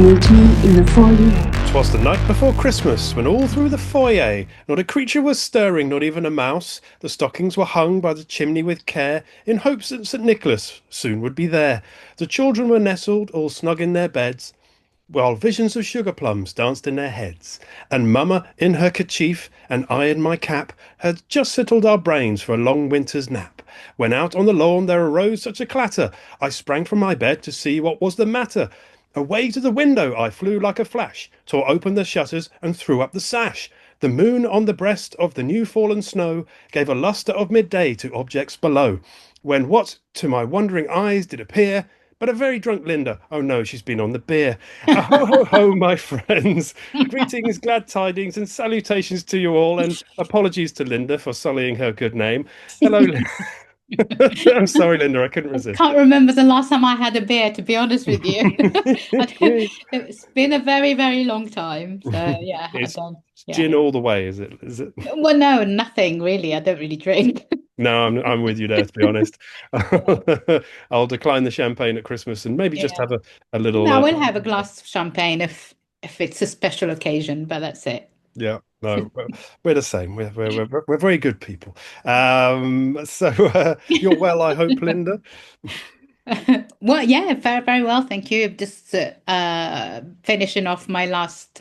Meet me in the foyer. 'Twas the night before Christmas, when all through the foyer not a creature was stirring, not even a mouse. The stockings were hung by the chimney with care, in hopes that St. Nicholas soon would be there. The children were nestled, all snug in their beds, while visions of sugar plums danced in their heads. And Mamma, in her kerchief, and I in my cap, had just settled our brains for a long winter's nap, when out on the lawn there arose such a clatter, I sprang from my bed to see what was the matter. Away to the window I flew like a flash, tore open the shutters and threw up the sash. The moon on the breast of the new fallen snow gave a lustre of midday to objects below, when what to my wondering eyes did appear but a very drunk Linda. Oh no, she's been on the beer. Ho, ho, ho, my friends. Greetings, glad tidings, and salutations to you all, and apologies to Linda for sullying her good name. Hello, I'm sorry, Linda, I couldn't resist. Can't remember the last time I had a beer, to be honest with you. It's been a very, very long time. So yeah, I It's don't. Yeah. gin all the way, is it? Is it? Well, no, nothing really. I don't really drink. No, I'm with you there, to be honest. Yeah. I'll decline the champagne at Christmas and maybe just Yeah. have a little No, we'll have a glass of champagne if it's a special occasion, but that's it. yeah, no, we're the same. We're very good people. So you're well, I hope, Linda. Well, yeah, very, very well, thank you. Just finishing off my last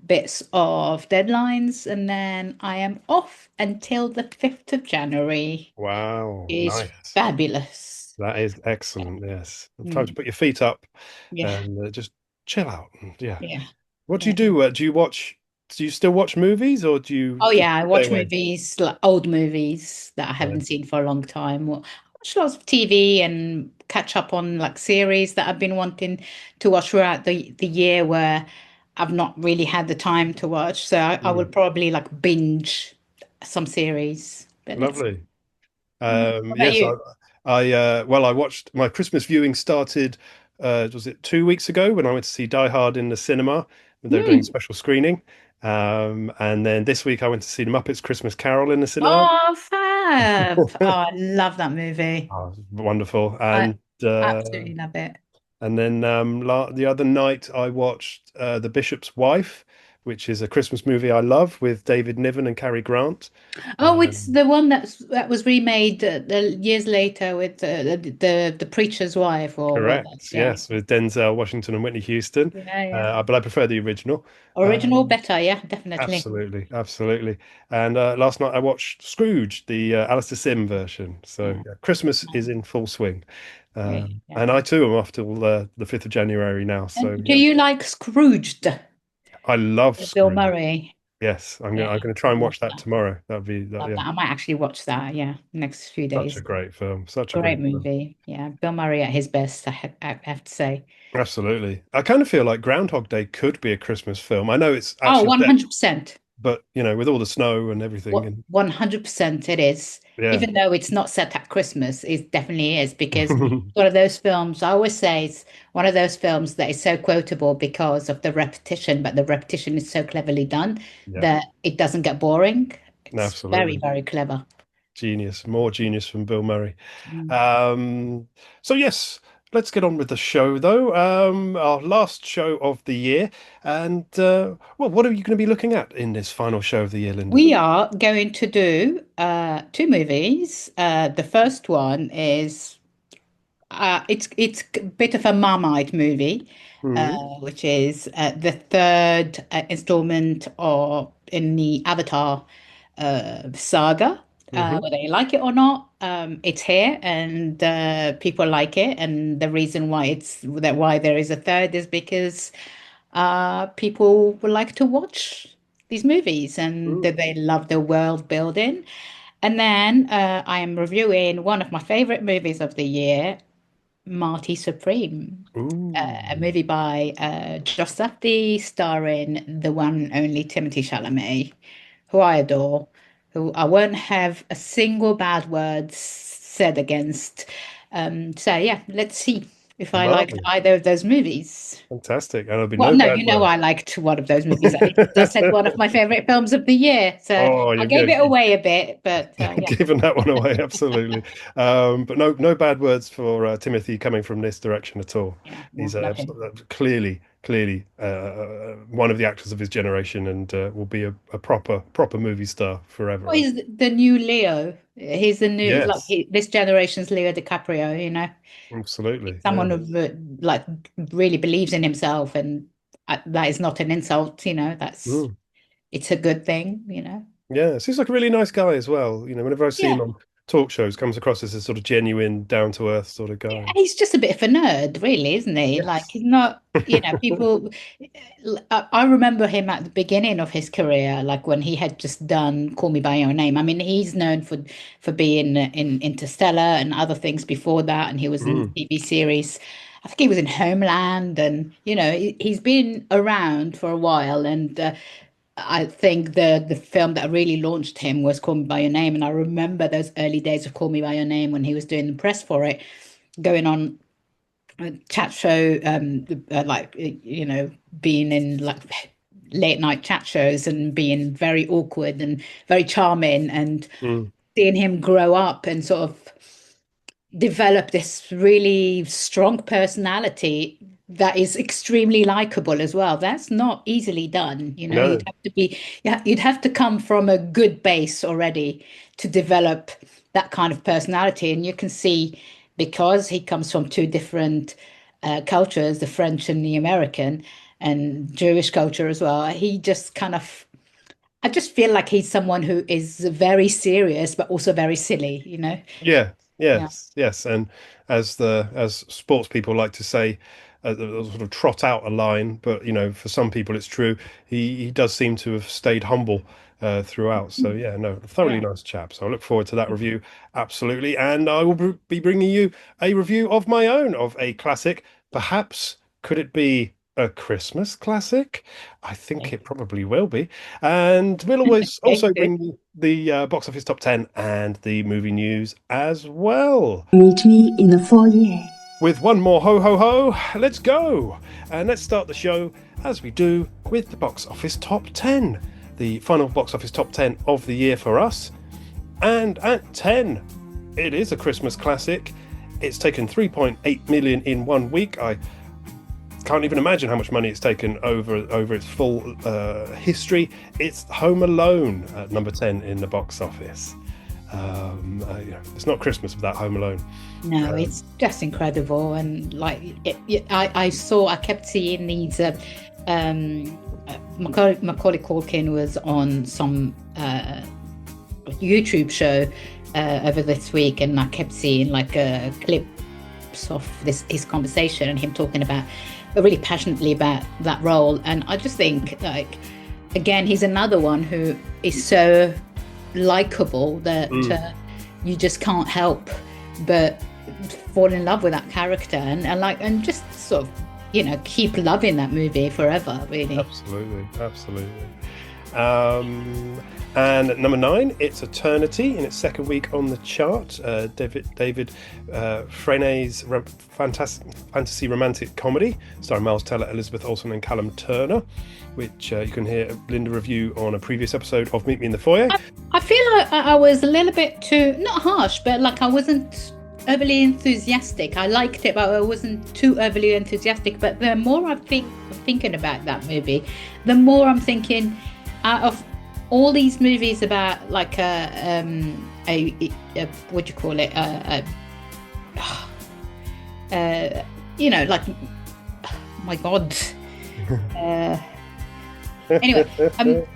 bits of deadlines, and then I am off until the 5th of January. Wow, Is nice. fabulous. That is excellent. Yes, time to Mm, put your feet up yeah, and just chill out. Yeah. yeah, What do you yeah. do? Do you watch? Do you still watch movies, or do you Oh just yeah, I stay watch away? movies, like old movies that I Yeah. haven't seen for a long time. Well, I watch lots of TV and catch up on like series that I've been wanting to watch throughout the year where I've not really had the time to watch. So I will Mm, probably like binge some series. But let's see. lovely. What about Yes, you? well, I watched my Christmas viewing started, was it 2 weeks ago when I went to see Die Hard in the cinema when they were doing a Hmm. special screening. And then this week I went to see the Muppets Christmas Carol in the cinema. Oh, fab. Oh, I love that movie. Oh, wonderful. I absolutely love it. And then the other night I watched The Bishop's Wife, which is a Christmas movie I love with David Niven and Cary Grant. Oh, it's Um, the one that was remade the years later with the preacher's wife or whatever. Correct. Yeah, Yes, with Denzel Washington and Whitney Houston. yeah, yeah. But I prefer the original. Original Um, better, yeah, definitely. absolutely, absolutely. And last night I watched Scrooge, the Alistair Sim version. So Yeah, yeah, Christmas is um, in full swing. great. Yeah. And I too am off till the 5th of January now. So And do yeah, you like Scrooged? I love Bill Scrooge. Murray. Yes, Yeah, I'm gonna try and love watch that that. tomorrow. That'd be that, Love yeah, that. I might actually watch that. Yeah, next few such a days. great film. Such a Great great film. movie. Yeah, Bill Murray at his best. I have to say. Absolutely. I kind of feel like Groundhog Day could be a Christmas film. I know it's Oh, actually set, 100%. but with all the snow and everything, What and 100% it is. yeah. Even though it's not set at Christmas, it definitely is because it's one of those films. I always say it's one of those films that is so quotable because of the repetition, but the repetition is so cleverly done Yeah, that it doesn't get boring. It's very, absolutely. very clever. Genius. More genius from Bill Murray. Mm. Um, so yes, let's get on with the show though. Our last show of the year. And well, what are you going to be looking at in this final show of the year, Linda? We are going to do two movies. The first one is it's a bit of a Marmite movie, Hmm. which is the third installment or in the Avatar saga. Hmm. Whether you like it or not, it's here, and people like it. And the reason why why there is a third is because people would like to watch these movies, and that they love the world building. And then I am reviewing one of my favorite movies of the year, Marty Supreme, a Ooh. movie by Josh Safdie, starring the one and only Timothée Chalamet, who I adore, who I won't have a single bad word said against. So yeah, let's see if I liked Marvelous. either of those movies. Fantastic. And there'll be Well, no no, bad you know words. I liked one of those movies. I just said one of my favorite films of the year, so Oh, I gave it away a bit, but yeah, giving that one away, absolutely. But no bad words for Timothy coming from this direction at all. yeah, He's love him. clearly clearly one of the actors of his generation, and will be a proper movie star forever. Well, he's the new Leo. He's the new, like Yes, this generation's Leo DiCaprio, you know. absolutely. Yeah. Someone who like really believes in himself, and that is not an insult, you know. Mm. It's a good thing, you know. Yeah, seems like a really nice guy as well. Whenever I see him Yeah. on talk shows, comes across as a sort of genuine, down to earth sort of Yeah, guy. he's just a bit of a nerd, really, isn't he? Like Yes. he's not, you know, people. I remember him at the beginning of his career, like when he had just done Call Me by Your Name. I mean, he's known for being in Interstellar and other things before that, and he was in Mm. TV series. I think he was in Homeland, and you know, he's been around for a while, and. I think the film that really launched him was Call Me by Your Name, and I remember those early days of Call Me by Your Name when he was doing the press for it, going on a chat show, like you know, being in like late night chat shows and being very awkward and very charming, and Mm. seeing him grow up and sort of develop this really strong personality that is extremely likable as well. That's not easily done. You know, No. you'd have to be, yeah, you'd have to come from a good base already to develop that kind of personality. And you can see because he comes from two different cultures, the French and the American, and Jewish culture as well. He just kind of, I just feel like he's someone who is very serious, but also very silly, you know? Yeah, Yeah. yes, and as sports people like to say, they'll sort of trot out a line, but for some people it's true. He does seem to have stayed humble throughout. So yeah, no, thoroughly Yeah. nice chap. So I look forward to that review, absolutely, and I will be bringing you a review of my own of a classic. Perhaps could it be a Christmas classic? I think it probably will be. And we'll always Okay, also good. bring you the box office top 10 and the movie news as well. Meet me in the foyer. With one more ho ho ho, let's go. And let's start the show as we do with the box office top 10. The final box office top 10 of the year for us. And at 10, it is a Christmas classic. It's taken 3.8 million in 1 week. I can't even imagine how much money it's taken over its full history. It's Home Alone at number 10 in the box office. It's not Christmas without Home Alone. No, it's just incredible, and like I kept seeing these. Macaulay Culkin was on some YouTube show over this week, and I kept seeing like clips of his conversation and him talking about really passionately about that role. And I just think, like, again, he's another one who is so likable that you just can't help but fall in love with that character and just sort of keep loving that movie forever, really. Absolutely. And at number 9, it's Eternity in its second week on the chart. David Freine's fantasy romantic comedy starring Miles Teller, Elizabeth Olsen and Callum Turner, which you can hear Linda review on a previous episode of Meet Me in the Foyer. I feel like I was a little bit too, not harsh, but like I wasn't overly enthusiastic. I liked it, but I wasn't too overly enthusiastic. But the more I'm thinking about that movie, the more I'm thinking, out of all these movies about like a what do you call it, like, oh my God. Anyway, out A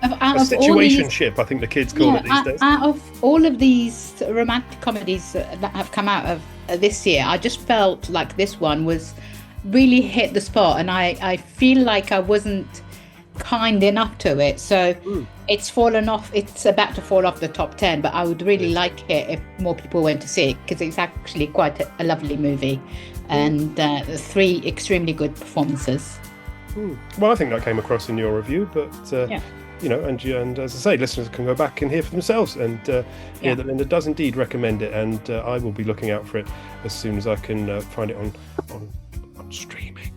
of all these, situationship, I think the kids call it these days. out of all of these romantic comedies that have come out of this year, I just felt like this one was really hit the spot, and I feel like I wasn't kind enough to it, so it's fallen off. It's about to fall off the top 10, but I would really like it if more people went to see it, because it's actually quite a lovely movie, and 3 extremely good performances. Well, I think that came across in your review, but and as I say, listeners can go back and hear for themselves and hear that Linda does indeed recommend it, and I will be looking out for it as soon as I can find it on streaming.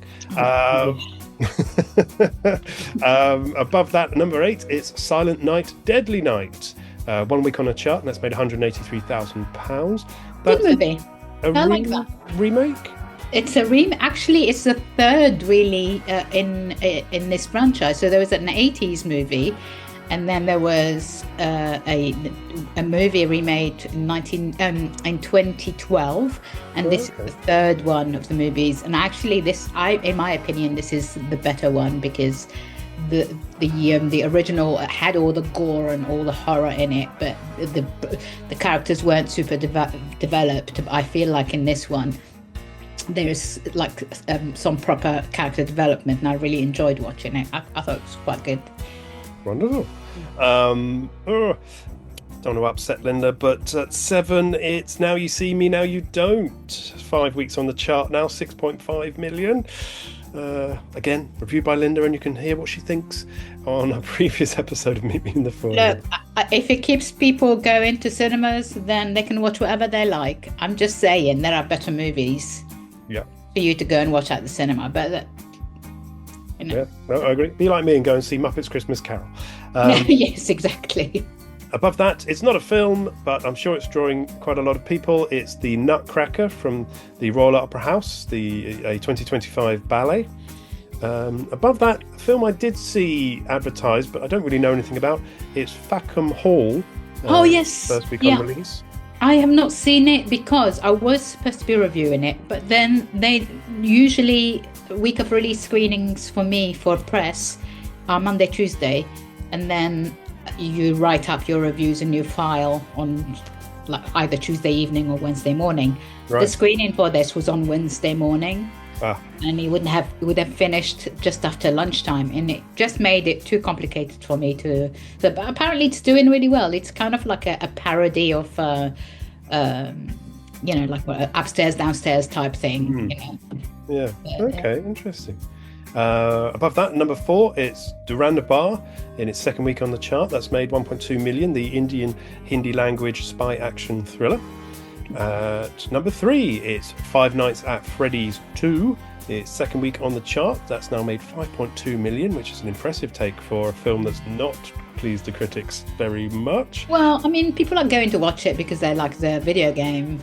Above that, number 8, it's Silent Night, Deadly Night. 1 week on a chart, and that's made £183,000. Good movie. A I like that. remake? It's a Actually, it's the third really in this franchise. So there was an 80s movie, and then there was a movie remade in 2012, and this is the third one of the movies. And actually, in my opinion, this is the better one because the original had all the gore and all the horror in it, but the characters weren't super developed. I feel like in this one, there's like some proper character development, and I really enjoyed watching it. I thought it was quite good. Wonderful. Don't want to upset Linda, but at 7, it's Now You See Me, Now You Don't. 5 weeks on the chart now, 6.5 million. Again, reviewed by Linda, and you can hear what she thinks on a previous episode of Meet Me in the Foyer. Look, if it keeps people going to cinemas, then they can watch whatever they like. I'm just saying there are better movies for you to go and watch at the cinema, but Yeah, no, I agree. Be like me and go and see Muppets Christmas Carol. Yes, exactly. Above that, it's not a film, but I'm sure it's drawing quite a lot of people. It's The Nutcracker from the Royal Opera House, a 2025 ballet. Above that, a film I did see advertised, but I don't really know anything about. It's Fackham Hall. Yes. First week on release. I have not seen it because I was supposed to be reviewing it, but then they usually, week of release screenings for me for press are Monday, Tuesday, and then you write up your reviews and you file on like either Tuesday evening or Wednesday morning. Right. The screening for this was on Wednesday morning, and it would have finished just after lunchtime, and it just made it too complicated for me to. But apparently, it's doing really well. It's kind of like a parody of, like upstairs downstairs type thing. You know? Yeah. Okay. Interesting. Above that, number 4, it's Durand Bar in its second week on the chart. That's made 1.2 million, the Indian Hindi language spy action thriller. At number 3, it's Five Nights at Freddy's 2. Its second week on the chart. That's now made 5.2 million, which is an impressive take for a film that's not pleased the critics very much. Well, I mean, people are going to watch it because they like the video game.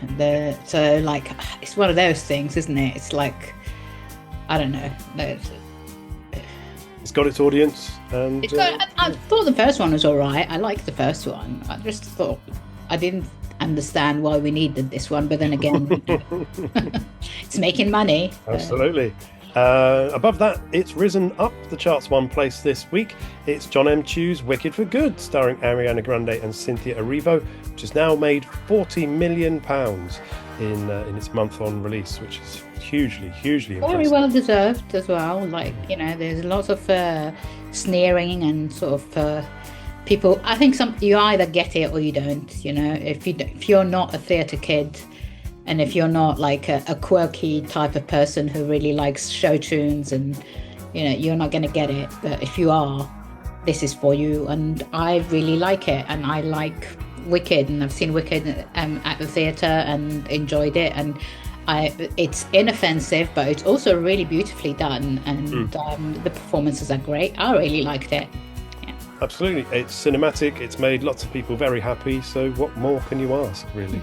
So, like, it's one of those things, isn't it? It's like, I don't know. It's got its audience, and I thought the first one was all right. I liked the first one. I just thought I didn't understand why we needed this one, but then again, it's making money. Absolutely. Above that, it's risen up the charts one place this week. It's John M. Chu's Wicked for Good, starring Ariana Grande and Cynthia Erivo, which has now made £40 million in its month on release, which is hugely impressive. Very well deserved as well. Like, you know, there's lots of sneering and sort of people. I think you either get it or you don't. You know, if you're not a theatre kid, and if you're not like a quirky type of person who really likes show tunes, and you know, you're not going to get it. But if you are, this is for you. And I really like it, and I like Wicked, and I've seen Wicked at the theatre and enjoyed it. And it's inoffensive, but it's also really beautifully done, and the performances are great. I really liked it. Yeah. Absolutely, it's cinematic. It's made lots of people very happy. So what more can you ask, really?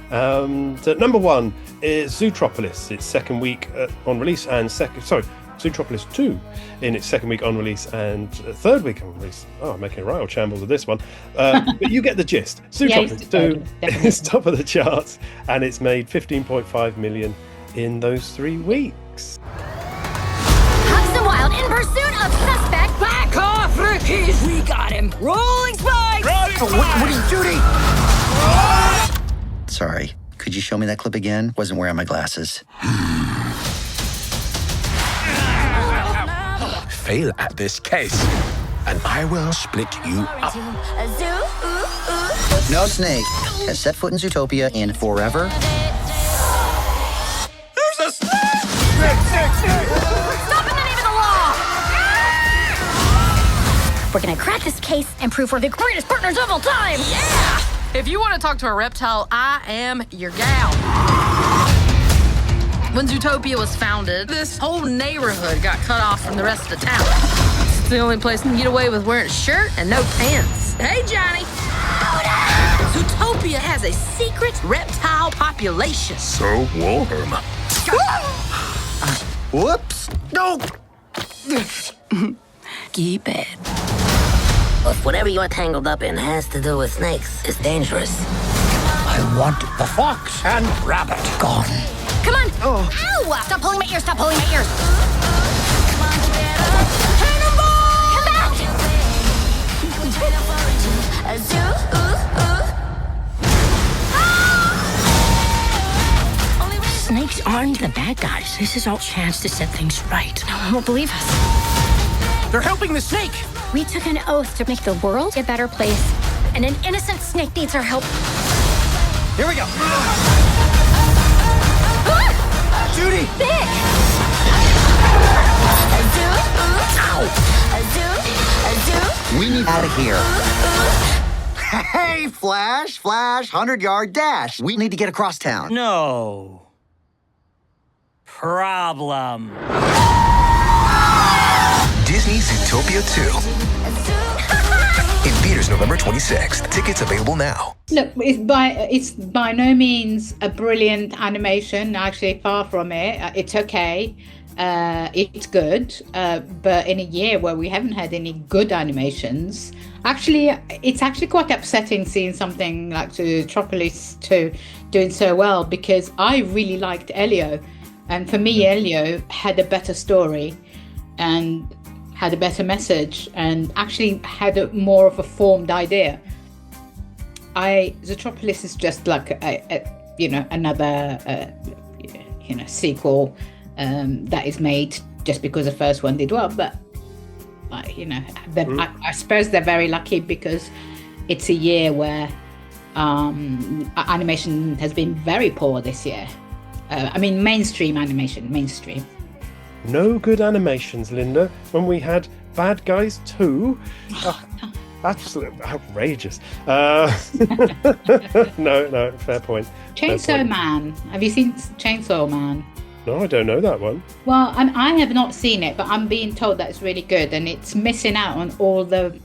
So number 1 is Zootropolis. Its second week on release, and Zootropolis 2 in its second week on release and third week on release. Oh, I'm making a right old shambles of this one. But you get the gist. Zootropolis 2 is top of the charts, and it's made 15.5 million in those 3 weeks. Hugs the wild in pursuit of suspect. Back off, rookies! We got him. Rolling spikes! Woody, Judy! Sorry, could you show me that clip again? Wasn't wearing my glasses. Fail at this case, and I will split you up. No snake has set foot in Zootopia in forever. There's a snake! Stop in the name of the law! We're gonna crack this case and prove we're the greatest partners of all time! Yeah! If you want to talk to a reptile, I am your gal. When Zootopia was founded, this whole neighborhood got cut off from the rest of the town. It's the only place you can get away with wearing a shirt and no pants. Hey, Johnny! Zootopia has a secret reptile population. So warm. Whoops. No. Keep it. If whatever you're tangled up in has to do with snakes, it's dangerous. I want the fox and rabbit gone. Come on! Oh. Ow! Stop pulling my ears! Stop pulling my ears! Cannonball! Come back! Snakes aren't the bad guys. This is our chance to set things right. No one will believe us. They're helping the snake. We took an oath to make the world a better place, and an innocent snake needs our help. Here we go. Judy! Big! We need out of here. Hey, Flash, 100-yard dash. We need to get across town. No problem. Disney's Zootopia 2. In theaters November 26th. Tickets available now. Look, it's by no means a brilliant animation. Actually, far from it. It's okay. It's good. But in a year where we haven't had any good animations, actually, it's actually quite upsetting seeing something like Zootropolis 2 doing so well, because I really liked Elio, and for me, Elio had a better story and had a better message and actually had more of a formed idea. Zootropolis is just like another sequel that is made just because the first one did well. But I suppose they're very lucky because it's a year where animation has been very poor this year. Mainstream animation. No good animations, Linda, when we had Bad Guys 2. Absolutely outrageous. No, fair point. Chainsaw Man. Have you seen Chainsaw Man? No, I don't know that one. Well, I have not seen it, but I'm being told that it's really good, and it's missing out on all the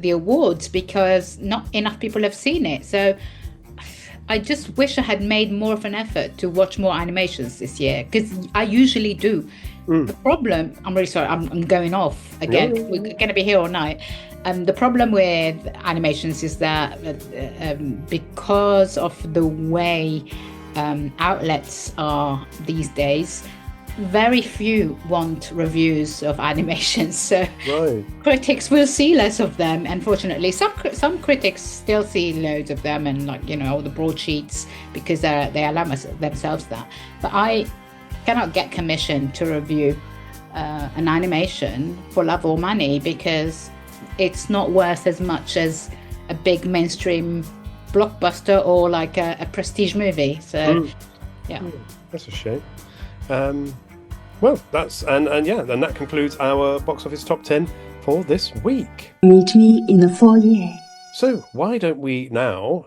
awards because not enough people have seen it. So I just wish I had made more of an effort to watch more animations this year, because I usually do. The problem, I'm really sorry, I'm going off again. Yeah. We're going to be here all night. The problem with animations is that because of the way outlets are these days, very few want reviews of animations, so critics will see less of them. Unfortunately, some critics still see loads of them and all the broadsheets because they allow themselves that. But I cannot get commissioned to review an animation for love or money because it's not worth as much as a big mainstream blockbuster or like a prestige movie. So yeah, that's a shame. Well, that's and that concludes our box office top 10 for this week. Meet me in the foyer. So why don't we now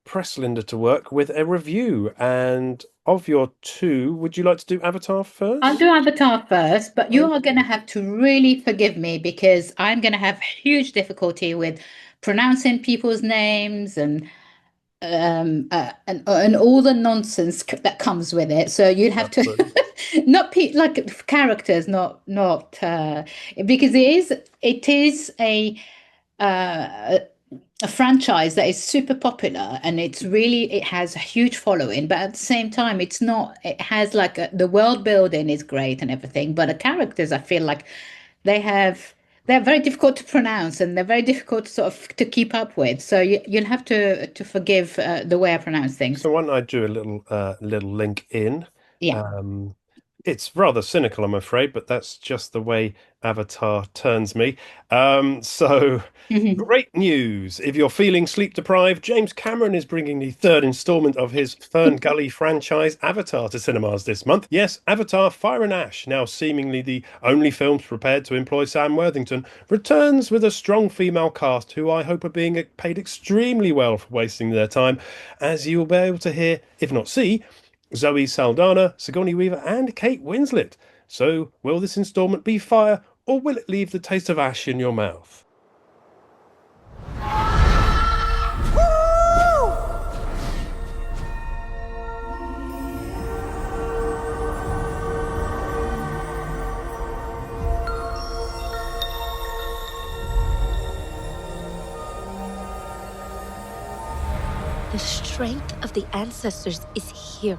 press Linda to work with a review? And of your two, would you like to do Avatar first? I'll do Avatar first, but you are going to have to really forgive me because I'm going to have huge difficulty with pronouncing people's names and all the nonsense that comes with it. So you'd have to not like characters, not because it is a franchise that is super popular and it has a huge following, but at the same time it has the world building is great and everything, but the characters, I feel like they're very difficult to pronounce and they're very difficult to keep up with. So you'll have to forgive the way I pronounce things. So why don't I do a little link in? Yeah. It's rather cynical, I'm afraid, but that's just the way Avatar turns me. Great news. If you're feeling sleep deprived, James Cameron is bringing the third installment of his Fern Gully franchise Avatar to cinemas this month. Yes, Avatar Fire and Ash, now seemingly the only films prepared to employ Sam Worthington, returns with a strong female cast who I hope are being paid extremely well for wasting their time, as you will be able to hear, if not see, Zoe Saldana, Sigourney Weaver and Kate Winslet. So, will this instalment be fire, or will it leave the taste of ash in your mouth? strength of the ancestors is here.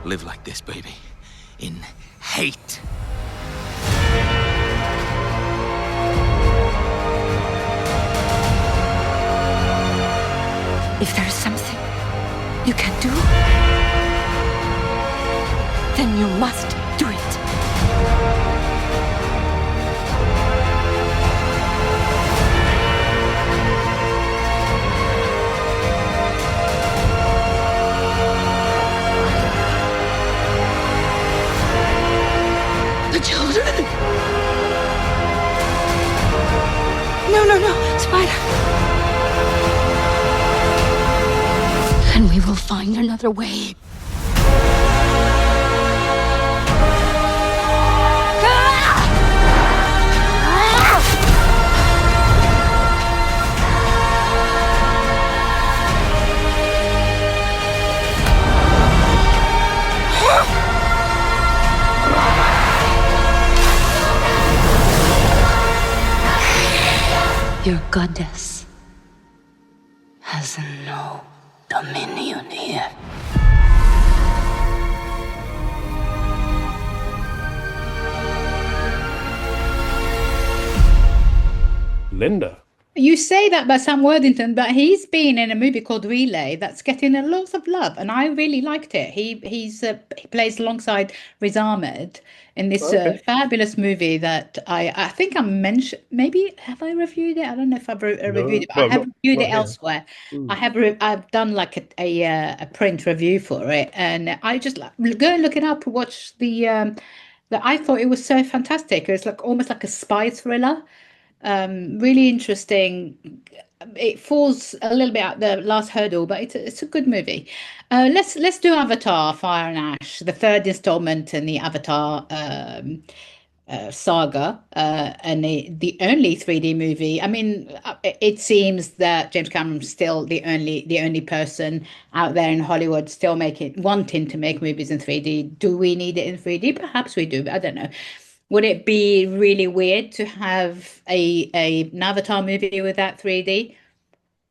Live like this, baby. In hate. If there is something you can do, then you must do it. The children! No, Spider! And we will find another way. Your goddess has no dominion here. Linda. You say that about Sam Worthington, but he's been in a movie called Relay that's getting a lot of love, and I really liked it. He plays alongside Riz Ahmed in this fabulous movie that I think I mentioned. Maybe have I reviewed it? I don't know if I've reviewed it, but I have reviewed it elsewhere. I've done like a print review for it, and I just go and look it up. Watch the I thought it was so fantastic. It was like almost like a spy thriller. Really interesting. It falls a little bit at the last hurdle, but it's a good movie. Let's do Avatar: Fire and Ash, the third installment in the Avatar saga, and the only 3D movie. I mean, it seems that James Cameron's still the only person out there in Hollywood still wanting to make movies in 3D. Do we need it in 3D? Perhaps we do, but I don't know. Would it be really weird to have an Avatar movie without 3D?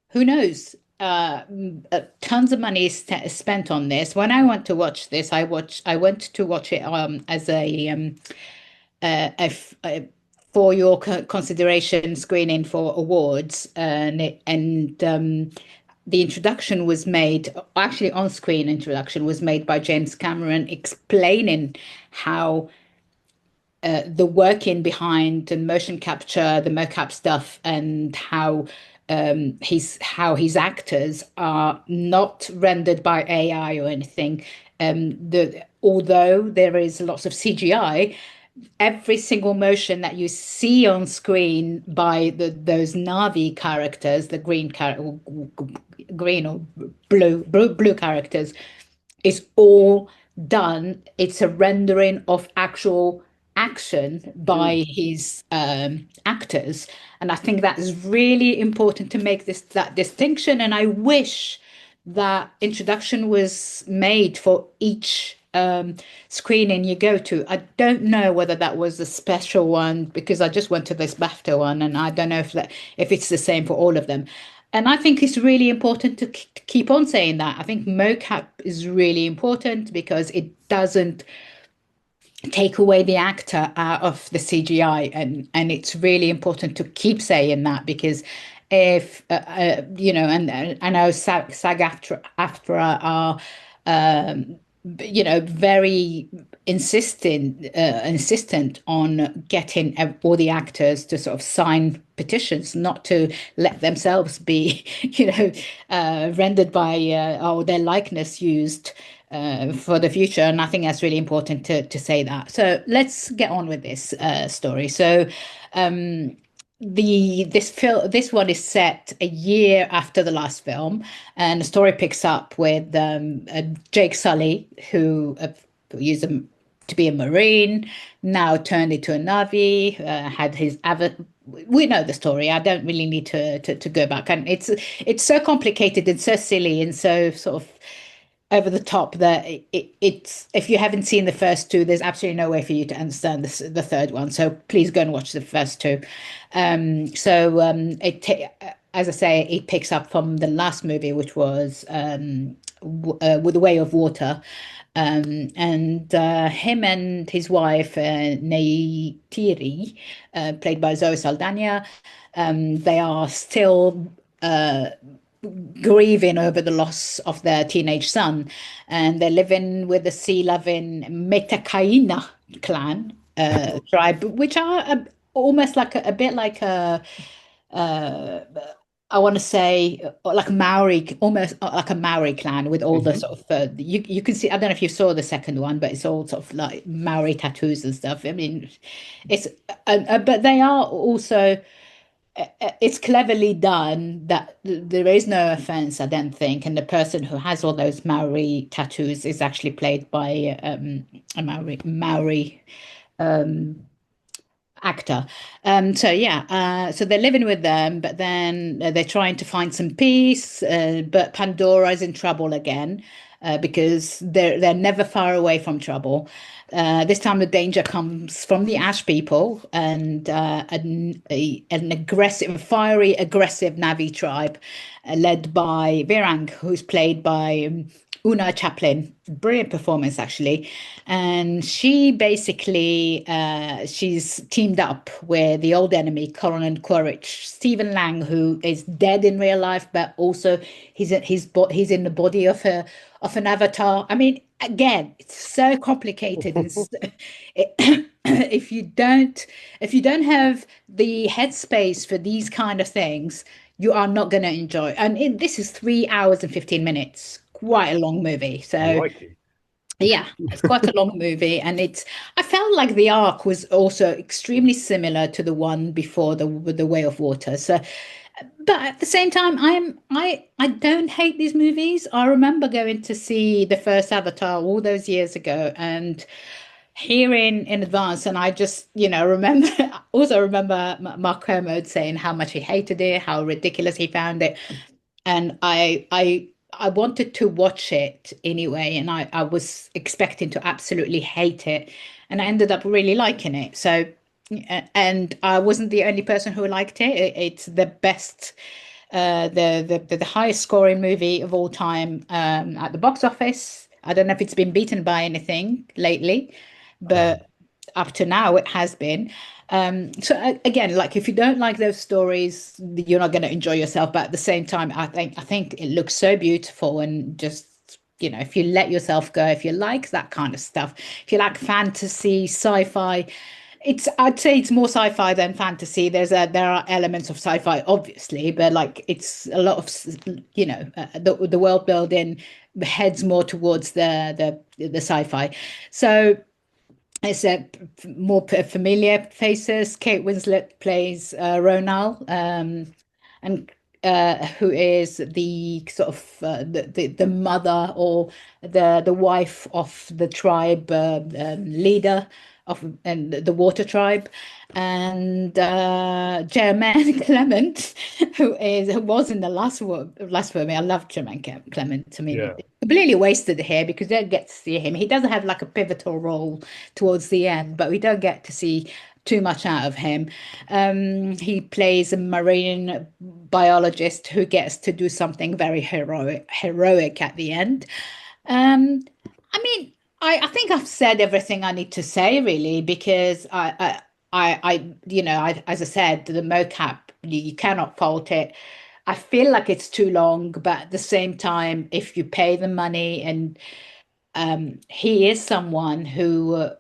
Who knows? Tons of money is spent on this. When I went to watch this, I went to watch it as a for your consideration screening for awards, and the introduction was made, actually on-screen introduction was made by James Cameron, explaining how the working behind the motion capture, the mocap stuff, and how his actors are not rendered by AI or anything. Although there is lots of CGI, every single motion that you see on screen by those Na'vi characters, the green or blue characters, is all done. It's a rendering of actual action by his actors, and I think that is really important to make that distinction. And I wish that introduction was made for each screening you go to. I don't know whether that was a special one, because I just went to this BAFTA one, and I don't know if it's the same for all of them. And I think it's really important to keep on saying that. I think mocap is really important because it doesn't take away the actor out of the CGI, and it's really important to keep saying that, because if and I know SAG-AFTRA are very insistent on getting all the actors to sort of sign petitions not to let themselves be rendered by or their likeness used for the future. And I think that's really important to say that. So let's get on with this story. So this one is set a year after the last film, and the story picks up with Jake Sully, who used to be a Marine, now turned into a Navy, had his we know the story. I don't really need to go back, and it's so complicated and so silly and so sort of over the top that it's if you haven't seen the first two, there's absolutely no way for you to understand the third one. So please go and watch the first two. As I say, it picks up from the last movie, which was with the Way of Water. And him and his wife, Neytiri, played by Zoe Saldana, they are still grieving over the loss of their teenage son, and they're living with the sea-loving Metakaina clan tribe, which are almost like a bit like a I want to say like Maori, almost like a Maori clan with all the sort of you can see. I don't know if you saw the second one, but it's all sort of like Maori tattoos and stuff. I mean, it's but they are also. It's cleverly done that there is no offense, I don't think, and the person who has all those Maori tattoos is actually played by a Maori actor. So they're living with them, but then they're trying to find some peace. But Pandora's in trouble again because they're never far away from trouble. This time the danger comes from the Ash people and an aggressive, fiery, aggressive Navi tribe led by Virang, who's played by Una Chaplin. Brilliant performance, actually. And she basically, she's teamed up with the old enemy, Colin Quaritch, Stephen Lang, who is dead in real life, but also he's in the body of an avatar. I mean, again, it's so complicated. If you don't have the headspace for these kind of things, you are not going to enjoy. And this is 3 hours and 15 minutes, quite a long movie. So yeah, it's quite a long movie, and I felt like the arc was also extremely similar to the one before the Way of Water. So, but at the same time, I don't hate these movies. I remember going to see the first Avatar all those years ago and hearing in advance, and I just remember Mark Kermode saying how much he hated it, how ridiculous he found it, and I wanted to watch it anyway, and I was expecting to absolutely hate it, and I ended up really liking it. So, and I wasn't the only person who liked it. It's the best, the highest scoring movie of all time at the box office. I don't know if it's been beaten by anything lately, but up to now it has been. So again, like if you don't like those stories, you're not going to enjoy yourself. But at the same time, I think it looks so beautiful, and just if you let yourself go, if you like that kind of stuff, if you like fantasy, sci-fi, I'd say it's more sci-fi than fantasy. There are elements of sci-fi, obviously, but like it's a lot of the world building heads more towards the sci-fi. So. It's more familiar faces. Kate Winslet plays Ronal, and who is the sort of the mother or the wife of the tribe leader and the water tribe, and Jermaine Clement, who was in the last movie. I love Jermaine Clement. To me, completely wasted here because we don't get to see him. He doesn't have like a pivotal role towards the end, but we don't get to see too much out of him. He plays a marine biologist who gets to do something very heroic at the end. I mean, I think I've said everything I need to say, really, because I as I said, the mocap, you cannot fault it. I feel like it's too long, but at the same time, if you pay the money, and he is someone who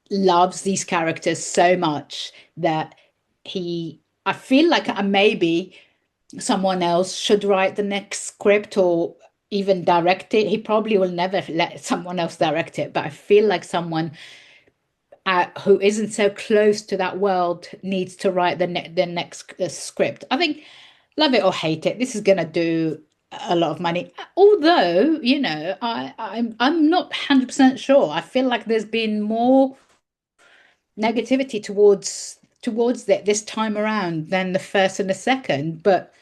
loves these characters so much that I feel like maybe someone else should write the next script or even direct it. He probably will never let someone else direct it, but I feel like someone who isn't so close to that world needs to write the next script. I think, love it or hate it, this is going to do a lot of money. Although, I'm not 100% sure. I feel like there's been more negativity towards this time around than the first and the second. But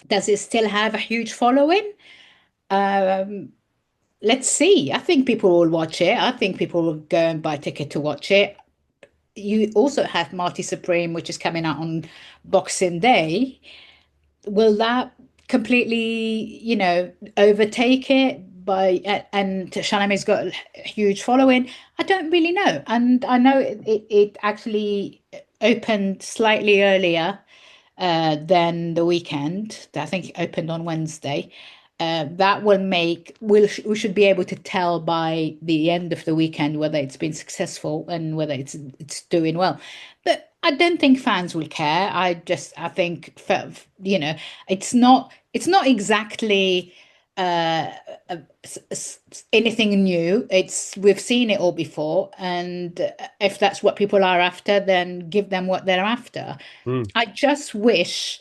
does it still have a huge following? Let's see. I think people will watch it. I think people will go and buy a ticket to watch it. You also have Marty Supreme, which is coming out on Boxing Day. Will that completely, overtake it? And Chalamet's got a huge following. I don't really know. And I know it actually opened slightly earlier than the weekend. I think it opened on Wednesday. That will we should be able to tell by the end of the weekend whether it's been successful and whether it's doing well. But I don't think fans will care. I think it's not exactly anything new. We've seen it all before, and if that's what people are after, then give them what they're after. I just wish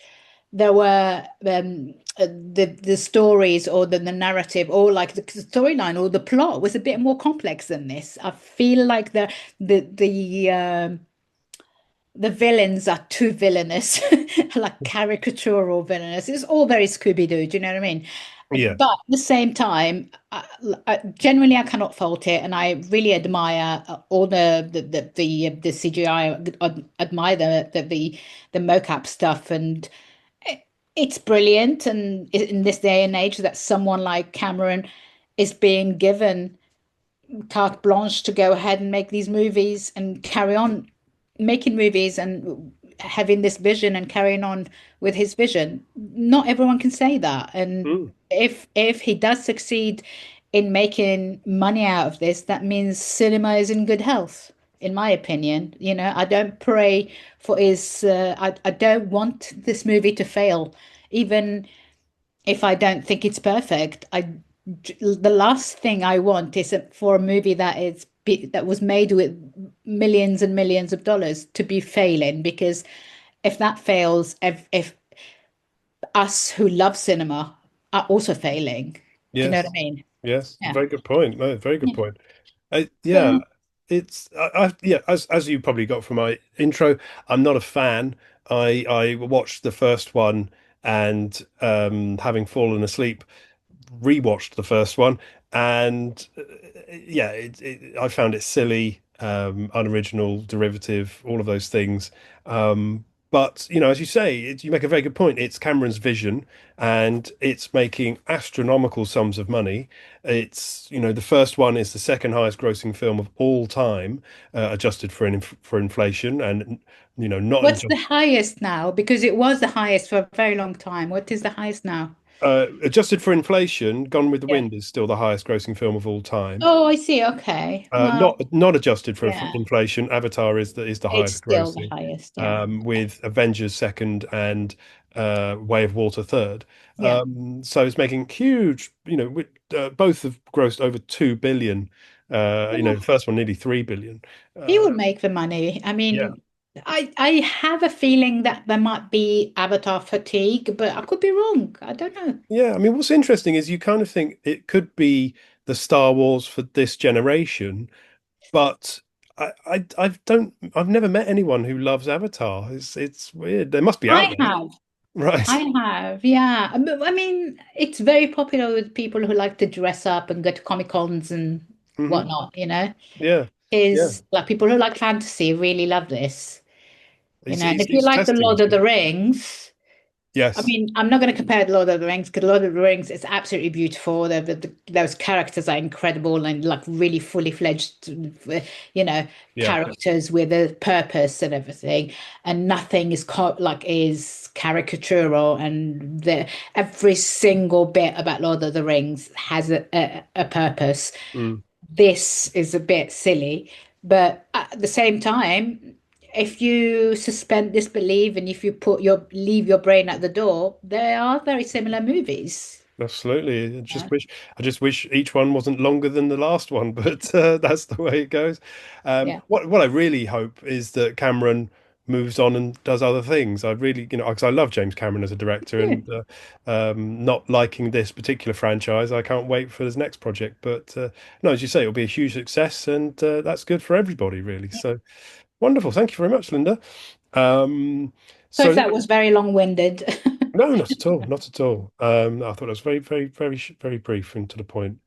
there were the stories or the narrative or like the storyline or the plot was a bit more complex than this. I feel like the villains are too villainous, like caricatural villainous. It's all very Scooby-Doo. Do you know what I mean? Yeah. But at the same time, generally I cannot fault it, and I really admire all the CGI. I admire the mocap stuff, and it's brilliant. And in this day and age, that someone like Cameron is being given carte blanche to go ahead and make these movies and carry on making movies and having this vision and carrying on with his vision. Not everyone can say that. And if he does succeed in making money out of this, that means cinema is in good health, in my opinion. I don't pray for his I don't want this movie to fail, even if I don't think it's perfect. The last thing I want is for a movie that was made with millions and millions of dollars to be failing, because if that fails, if us who love cinema are also failing. Yes. Do you know what I mean? Yes, Yeah. very good point. No, very good point. As you probably got from my intro, I'm not a fan. I watched the first one and having fallen asleep, rewatched the first one, and I found it silly, unoriginal, derivative, all of those things. But as you say, you make a very good point. It's Cameron's vision, and it's making astronomical sums of money. It's the first one is the second highest grossing film of all time, adjusted for inflation, and not. What's the highest now? Because it was the highest for a very long time. What is the highest now? Adjusted for inflation, Gone with the Wind is still the highest grossing film of all time. Oh, I see. Okay. Not adjusted for inflation. Avatar is the highest still grossing. The highest, with Avengers second and Way of Water third. Yeah. So it's making huge. Both have grossed over 2 billion. The first one nearly 3 billion. He will make the money. I mean. Yeah. I have a feeling that there might be Avatar fatigue, but I could be wrong. I don't know. Yeah, I mean, what's interesting is you kind of think it could be the Star Wars for this generation, but I've never met anyone who loves Avatar. It's weird. There must be out there. have. Right. I have, yeah. I mean, it's very popular with people who like to dress up and go to Comic Cons and whatnot, Yeah. Like people who like fantasy really love this. And if you It's like the testing Lord us. of the Rings, Yes. I mean, I'm not going to compare the Lord of the Rings, because Lord of the Rings is absolutely beautiful. Those characters are incredible and like really fully fledged, characters with a purpose and everything. And nothing is caricatural, and every single bit about Lord of the Rings has a purpose. This is a bit silly, but at the same time, if you suspend disbelief and if you leave your brain at the door, they are very similar movies. Absolutely. Yeah. I just wish each one wasn't longer than the last one, but that's the way it goes. Yeah. What I really hope is that Cameron moves on and does other things. I really, because I love James Cameron as a director, Yeah. and not liking this particular franchise, I can't wait for his next project. But no, as you say, it'll be a huge success, and that's good for everybody, really. So wonderful. Thank you very much, Linda. Um, So if so that was very long-winded. no, not at all, not at all. I thought it was very brief and to the point.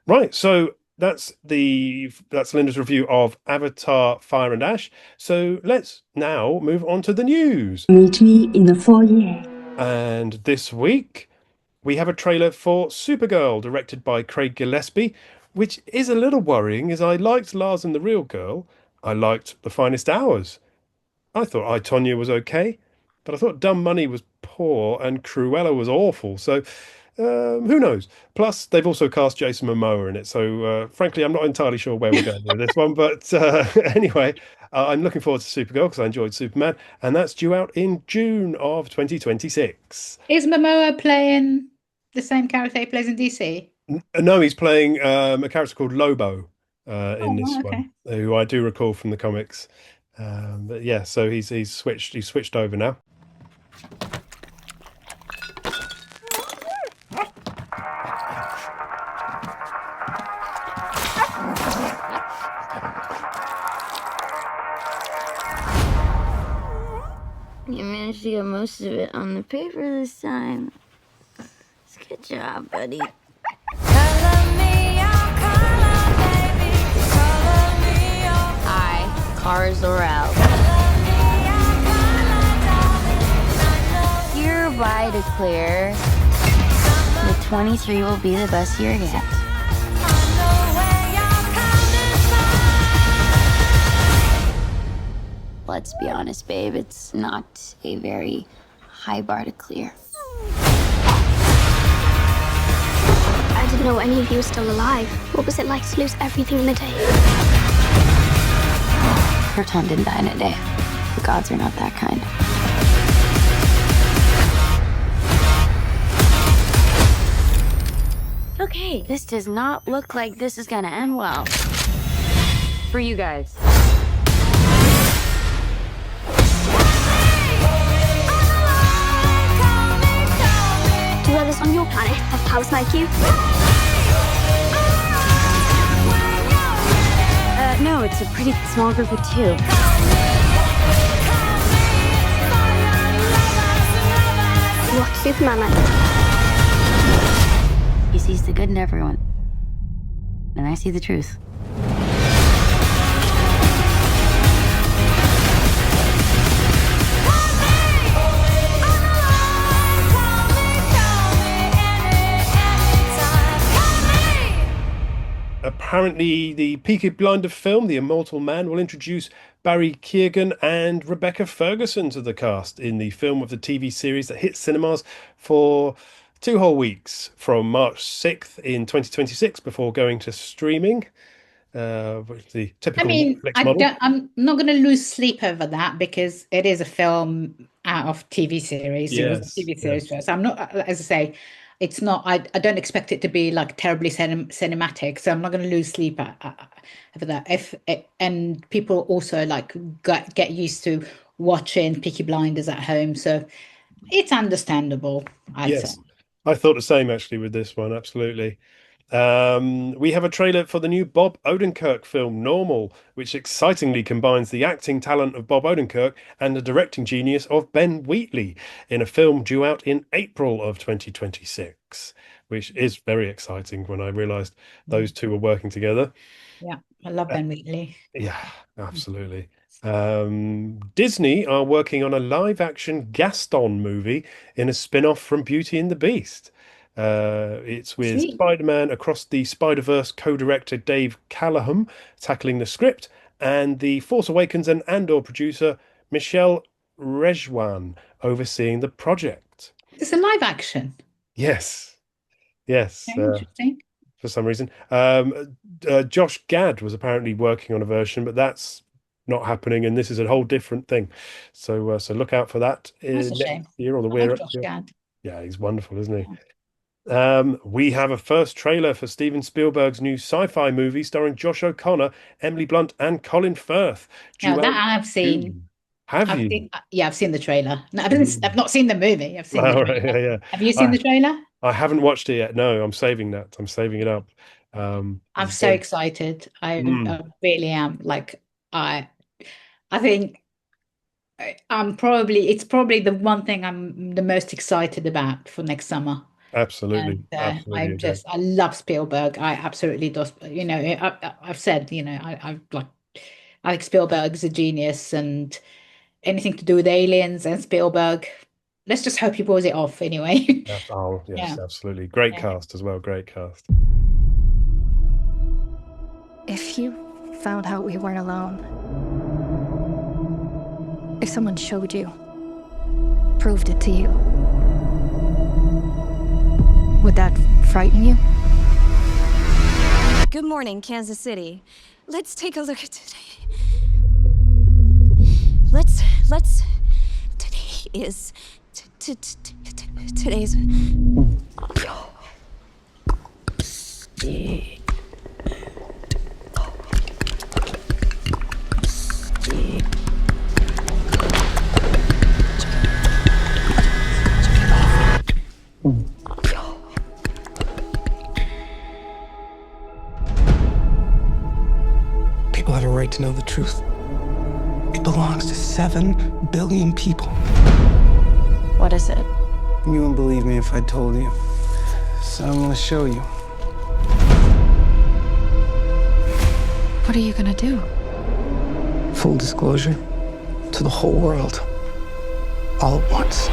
Right, so that's Linda's review of Avatar: Fire and Ash. So let's now move on to the news. Meet me in the foyer. And this week we have a trailer for Supergirl, directed by Craig Gillespie, which is a little worrying, as I liked Lars and the Real Girl. I liked The Finest Hours. I thought I, Tonya was okay, but I thought Dumb Money was poor and Cruella was awful. So who knows? Plus, they've also cast Jason Momoa in it. So frankly, I'm not entirely sure where we're going with this one. But anyway, I'm looking forward to Supergirl because I enjoyed Superman, and that's due out in June of 2026. Is Momoa playing the same character he plays in DC? No, he's playing a character called Lobo Oh, in this okay. one, who I do recall from the comics. But yeah, so he's switched over now. You managed to get most of it on the paper this time. Good job, buddy. I, Cara Zor-El, hereby declare that 23 will be the best year yet. Let's be honest, babe, it's not a very high bar to clear. I didn't know any of you were still alive. What was it like to lose everything in a day? Proton didn't die in a day. The gods are not that kind. Okay, this does not look like this is gonna end well. For you guys. Do others on your planet have powers like you? No, it's a pretty small group of two. What's Superman like? He sees the good in everyone. And I see the truth. Apparently, the Peaky Blinder film, The Immortal Man, will introduce Barry Keoghan and Rebecca Ferguson to the cast in the film of the TV series that hits cinemas for 2 whole weeks from March 6th in 2026 before going to streaming. The typical Netflix model. I'm not going to lose sleep over that because it is a film out of TV series. It was a TV series first. I'm not, as I say, it's not. I don't expect it to be like terribly cinematic, so I'm not going to lose sleep over that. And people also like get used to watching Peaky Blinders at home, so it's understandable. I'd say. I thought the same actually with this one. Absolutely. We have a trailer for the new Bob Odenkirk film, Normal, which excitingly combines the acting talent of Bob Odenkirk and the directing genius of Ben Wheatley in a film due out in April of 2026, which is very exciting when I realised those two were working together. Yeah, I love Ben Wheatley. Yeah, absolutely. Disney are working on a live-action Gaston movie in a spin-off from Beauty and the Beast. It's with Spider-Man Across the Spider-Verse co-director Dave Callaham tackling the script, and the Force Awakens and Andor producer Michelle Rejwan overseeing the project. It's a live action. Yes. Interesting. For some reason. Josh Gad was apparently working on a version, but that's not happening, and this is a whole different thing. So look out for that That's a shame. next year or the I year. love Josh Gad. Yeah, he's wonderful, isn't he? We have a first trailer for Steven Spielberg's new sci-fi movie starring Josh O'Connor, Emily Blunt, and Colin Firth. Now Due that out I've seen. June. Have I've you? seen, yeah, I've seen the trailer. No, Mm. I've not seen the movie. I've seen the All right, trailer. yeah. Have you seen I, the trailer? I haven't watched it yet. No, I'm saving that. I'm saving it up. I'm so Very, excited. mm, I really am. Like I think it's probably the one thing I'm the most excited about for next summer. absolutely, And absolutely agree. I love Spielberg. I absolutely do. You know, I've said, I think Spielberg's a genius, and anything to do with aliens and Spielberg. Let's just hope he pulls it off anyway. Oh, yes, Yeah. absolutely. Great Yeah. cast as well. Great cast. If you found out we weren't alone, if someone showed you, proved it to you, would that frighten you? Good morning, Kansas City. Let's take a look at today. Today is today's. People have a right to know the truth. It belongs to 7 billion people. What is it? You wouldn't believe me if I told you. So I'm gonna show you. What are you gonna do? Full disclosure to the whole world. All at once.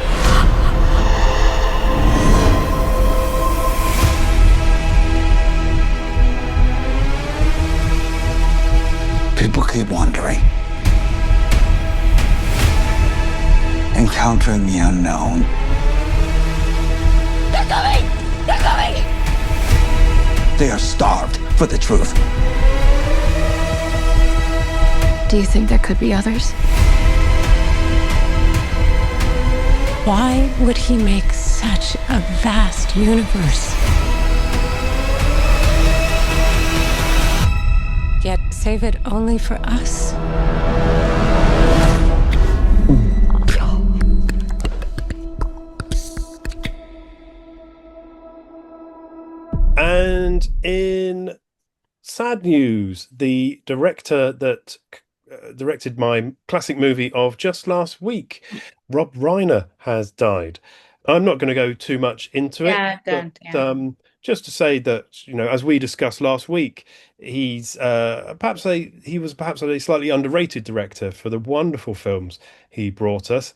People keep wondering. Encountering the unknown. They're coming! They're coming! They are starved for the truth. Do you think there could be others? Why would he make such a vast universe? Yet save it only for us? And in sad news, the director that directed my classic movie of just last week, Rob Reiner, has died. I'm not going to go too much into it, but just to say that, you know, as we discussed last week, he was perhaps a slightly underrated director for the wonderful films he brought us.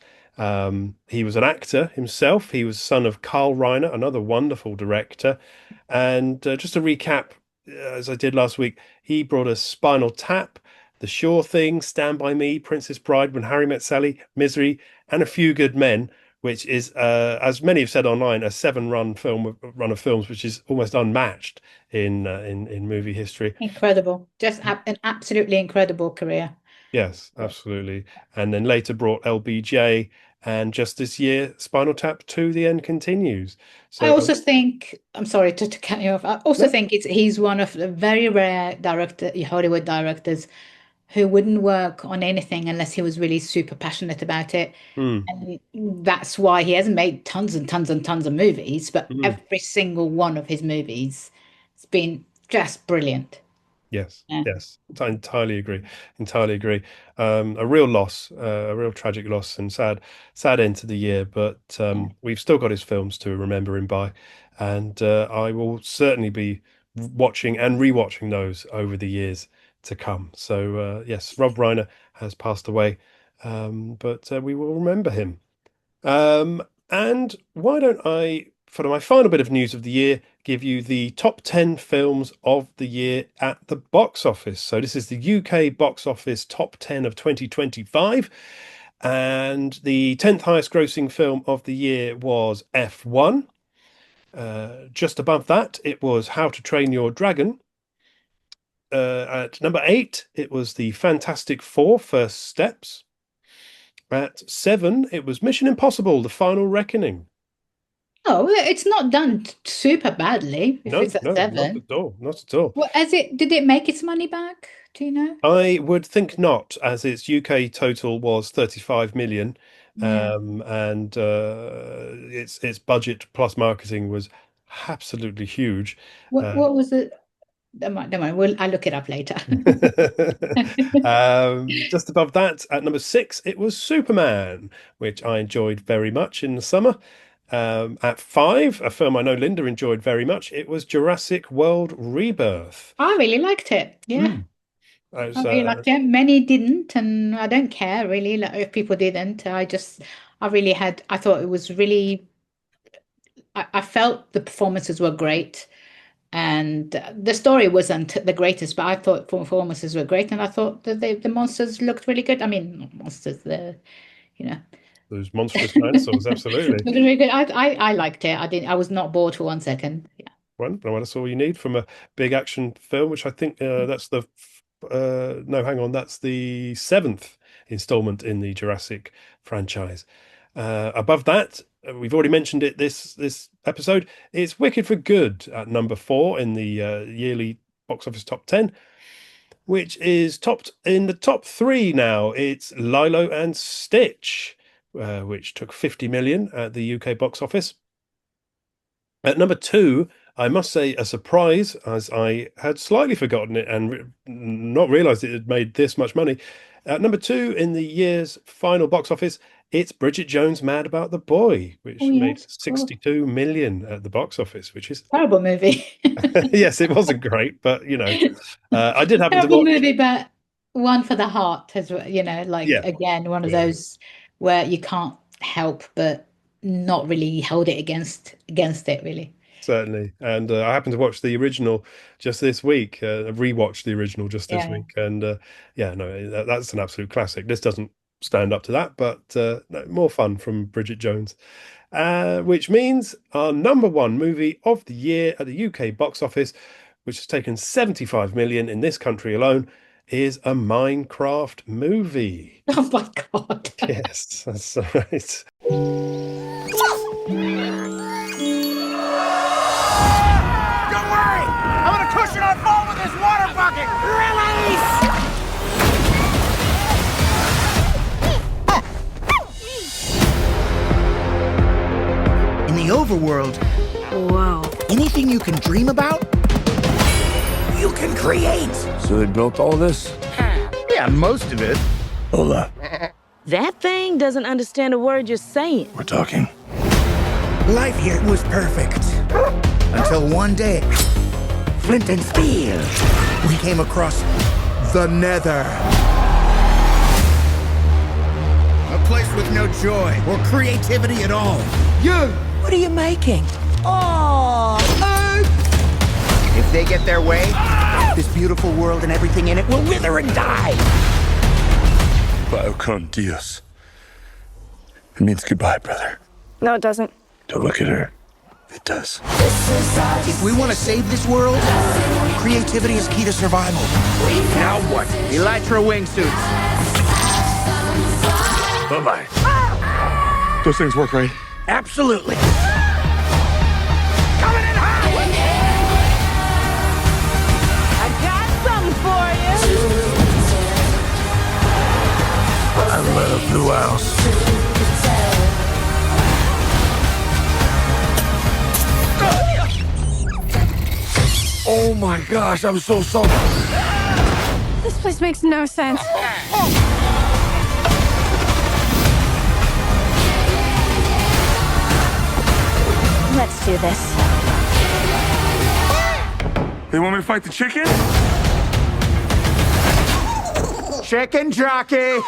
He was an actor himself. He was son of Carl Reiner, another wonderful director. And just to recap, as I did last week, he brought us Spinal Tap, The Sure Thing, Stand By Me, Princess Bride, When Harry Met Sally, Misery, and A Few Good Men, which is, as many have said online, a 7-run run of films, which is almost unmatched in movie history. Incredible. Just an absolutely incredible career. Yes, absolutely. And then later brought LBJ, and just this year, Spinal Tap 2, The End Continues. So I also think, I'm sorry to cut you off. I also think he's one of the very rare Hollywood directors who wouldn't work on anything unless he was really super passionate about it. And that's why he hasn't made tons and tons and tons of movies, but every single one of his movies has been just brilliant. Yes, yes, I entirely agree. Entirely agree. A real loss, a real tragic loss, and sad end to the year. But we've still got his films to remember him by, and I will certainly be watching and rewatching those over the years to come. So yes, Rob Reiner has passed away, but we will remember him. And why don't I, for my final bit of news of the year, give you the top 10 films of the year at the box office. So this is the UK box office top 10 of 2025. And the 10th highest grossing film of the year was F1. Just above that, it was How to Train Your Dragon. At number 8, it was The Fantastic Four: First Steps. At 7, it was Mission Impossible: The Final Reckoning. Oh, it's not done super badly if No, it's a no, not 7. at all. Not at all. Well, did it make its money back? Do you know? I would think not, as its UK total was 35 million, Yeah. and its budget plus marketing was absolutely huge. What was it? Don't mind. I'll look it up later. Just above that, at number 6, it was Superman, which I enjoyed very much in the summer. At 5, a film I know Linda enjoyed very much, it was Jurassic World Rebirth. I really liked it. Yeah. I really liked it. Many didn't, and I don't care really. Like, if people didn't, I thought it was really. I felt the performances were great, and the story wasn't the greatest, but I thought performances were great, and I thought that the monsters looked really good. I mean, not monsters, those monstrous dinosaurs, absolutely. Looked really good. I liked it. I was not bored for 1 second. Yeah. Well, that's all you need from a big action film, which I think that's the. No, hang on. That's the 7th installment in the Jurassic franchise. Above that, we've already mentioned it this episode. It's Wicked for Good at number 4 in the yearly box office top 10, which is topped in the top 3 now. It's Lilo and Stitch, which took 50 million at the UK box office. At number 2, I must say a surprise, as I had slightly forgotten it and not realised it had made this much money. At number 2 in the year's final box office, it's Bridget Jones' Mad About the Boy, which made 62 million at the box office, which is terrible movie. Yes, it wasn't great, but I did happen terrible to watch movie, but one for the heart, as well. Again, one of those where you can't help but not really hold it against it, really. Certainly. And I happened to watch the original just this week. Rewatched the original just this week. And that's an absolute classic. This doesn't stand up to that, but more fun from Bridget Jones. Which means our number 1 movie of the year at the UK box office, which has taken 75 million in this country alone, is a Minecraft movie. Oh my God. Yes, that's right. Pushing our ball with this water bucket! Release! In the overworld, Whoa. anything you can dream about, you can create. So they built all this? Yeah, most of it. Hold up. That thing doesn't understand a word you're saying. We're talking. Life here was perfect. Until one day, Flint and Steel, we came across the Nether. A place with no joy or creativity at all. You! What are you making? Oh! If they get their way, this beautiful world and everything in it will wither and die. Bio con Dios. It means goodbye, brother. No, it doesn't. Don't look at her. It does. If we want to save this world, creativity is key to survival. Now what? Elytra wingsuits. Bye-bye. Those things work, right? Absolutely. Coming in hot! I got something for you. I love Blue House. Oh my gosh, I'm so sorry. This place makes no sense. Let's do this. They want me to fight the chicken? Chicken jockey!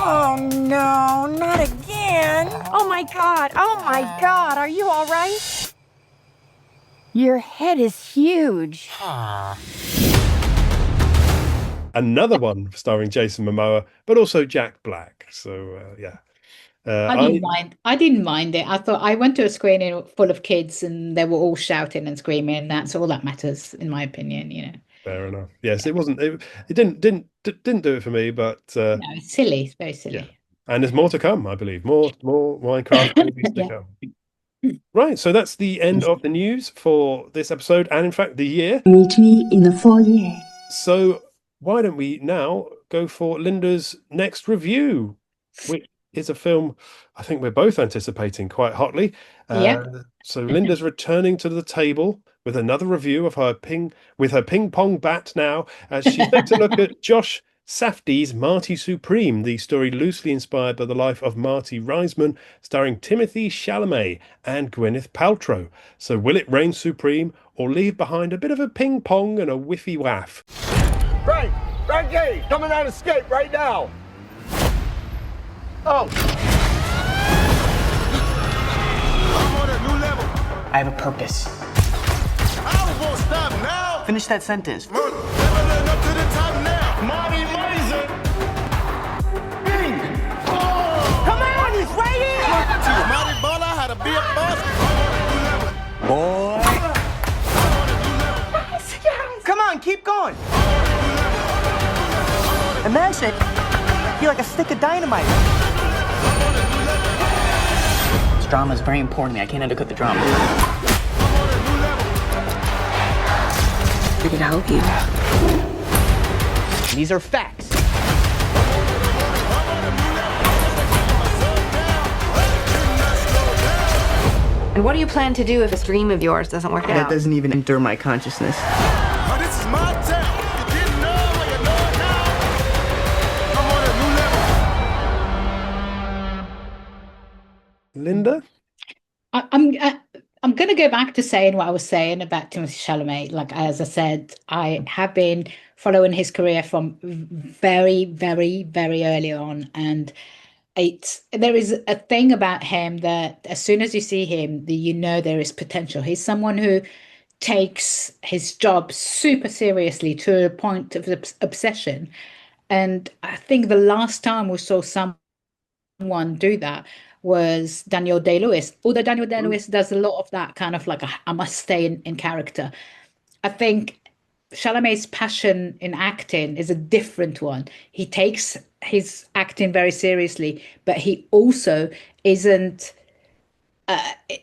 Oh no, not again. Oh my God, are you all right? Your head is huge. Another one starring Jason Momoa, but also Jack Black. So, yeah. I didn't mind it. I thought I went to a screening full of kids and they were all shouting and screaming. That's all that matters, in my opinion, you know. Fair enough. Yes, it wasn't. It didn't do it for me, but No, it's silly. It's very yeah. silly. And there's more to come, I believe. More Minecraft movies to Yeah. come. Right, so that's the end of the news for this episode, and in fact, the year. Meet me in the foyer. So why don't we now go for Linda's next review, which is a film I think we're both anticipating quite hotly. Yeah. So Linda's returning to the table with another review of her ping pong bat now, as she takes a look at Josh Safdie's Marty Supreme, the story loosely inspired by the life of Marty Reisman, starring Timothee Chalamet and Gwyneth Paltrow. So will it reign supreme or leave behind a bit of a ping pong and a whiffy waff? Frankie, coming out of escape right now. Oh. I'm on a new level. I have a purpose. I won't stop now. Finish that sentence. Leveling up to the top now. Marty Reisman. Bing. Oh. Come on, he's right here. Teach Marty Baller how to be a boss. Boy. Come on, keep going. Imagine you're like a stick of dynamite. This drama is very important to me. I can't undercut the drama. I can help you. These are facts. And what do you plan to do if this dream of yours doesn't work That out? doesn't even enter my consciousness. Oh, this is my town. You didn't know, well, you know it now. I'm on a new level. Linda? I'm going to go back to saying what I was saying about Timothée Chalamet. Like, as I said, I have been following his career from very, very, very early on. And there is a thing about him that as soon as you see him, you know there is potential. He's someone who takes his job super seriously to a point of obsession. And I think the last time we saw someone do that was Daniel Day-Lewis. Although Daniel Day-Lewis does a lot of that kind of like, I must stay in character. I think Chalamet's passion in acting is a different one. He takes his acting very seriously, but he also isn't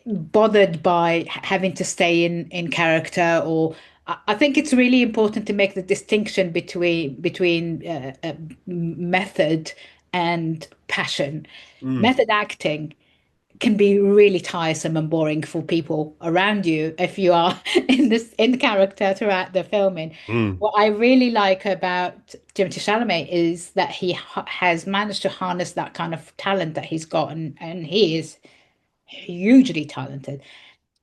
bothered by having to stay in character. Or I think it's really important to make the distinction between method and passion. Method acting can be really tiresome and boring for people around you if you are in character throughout the filming. What I really like about Timothée Chalamet is that he has managed to harness that kind of talent that he's got, and he is hugely talented,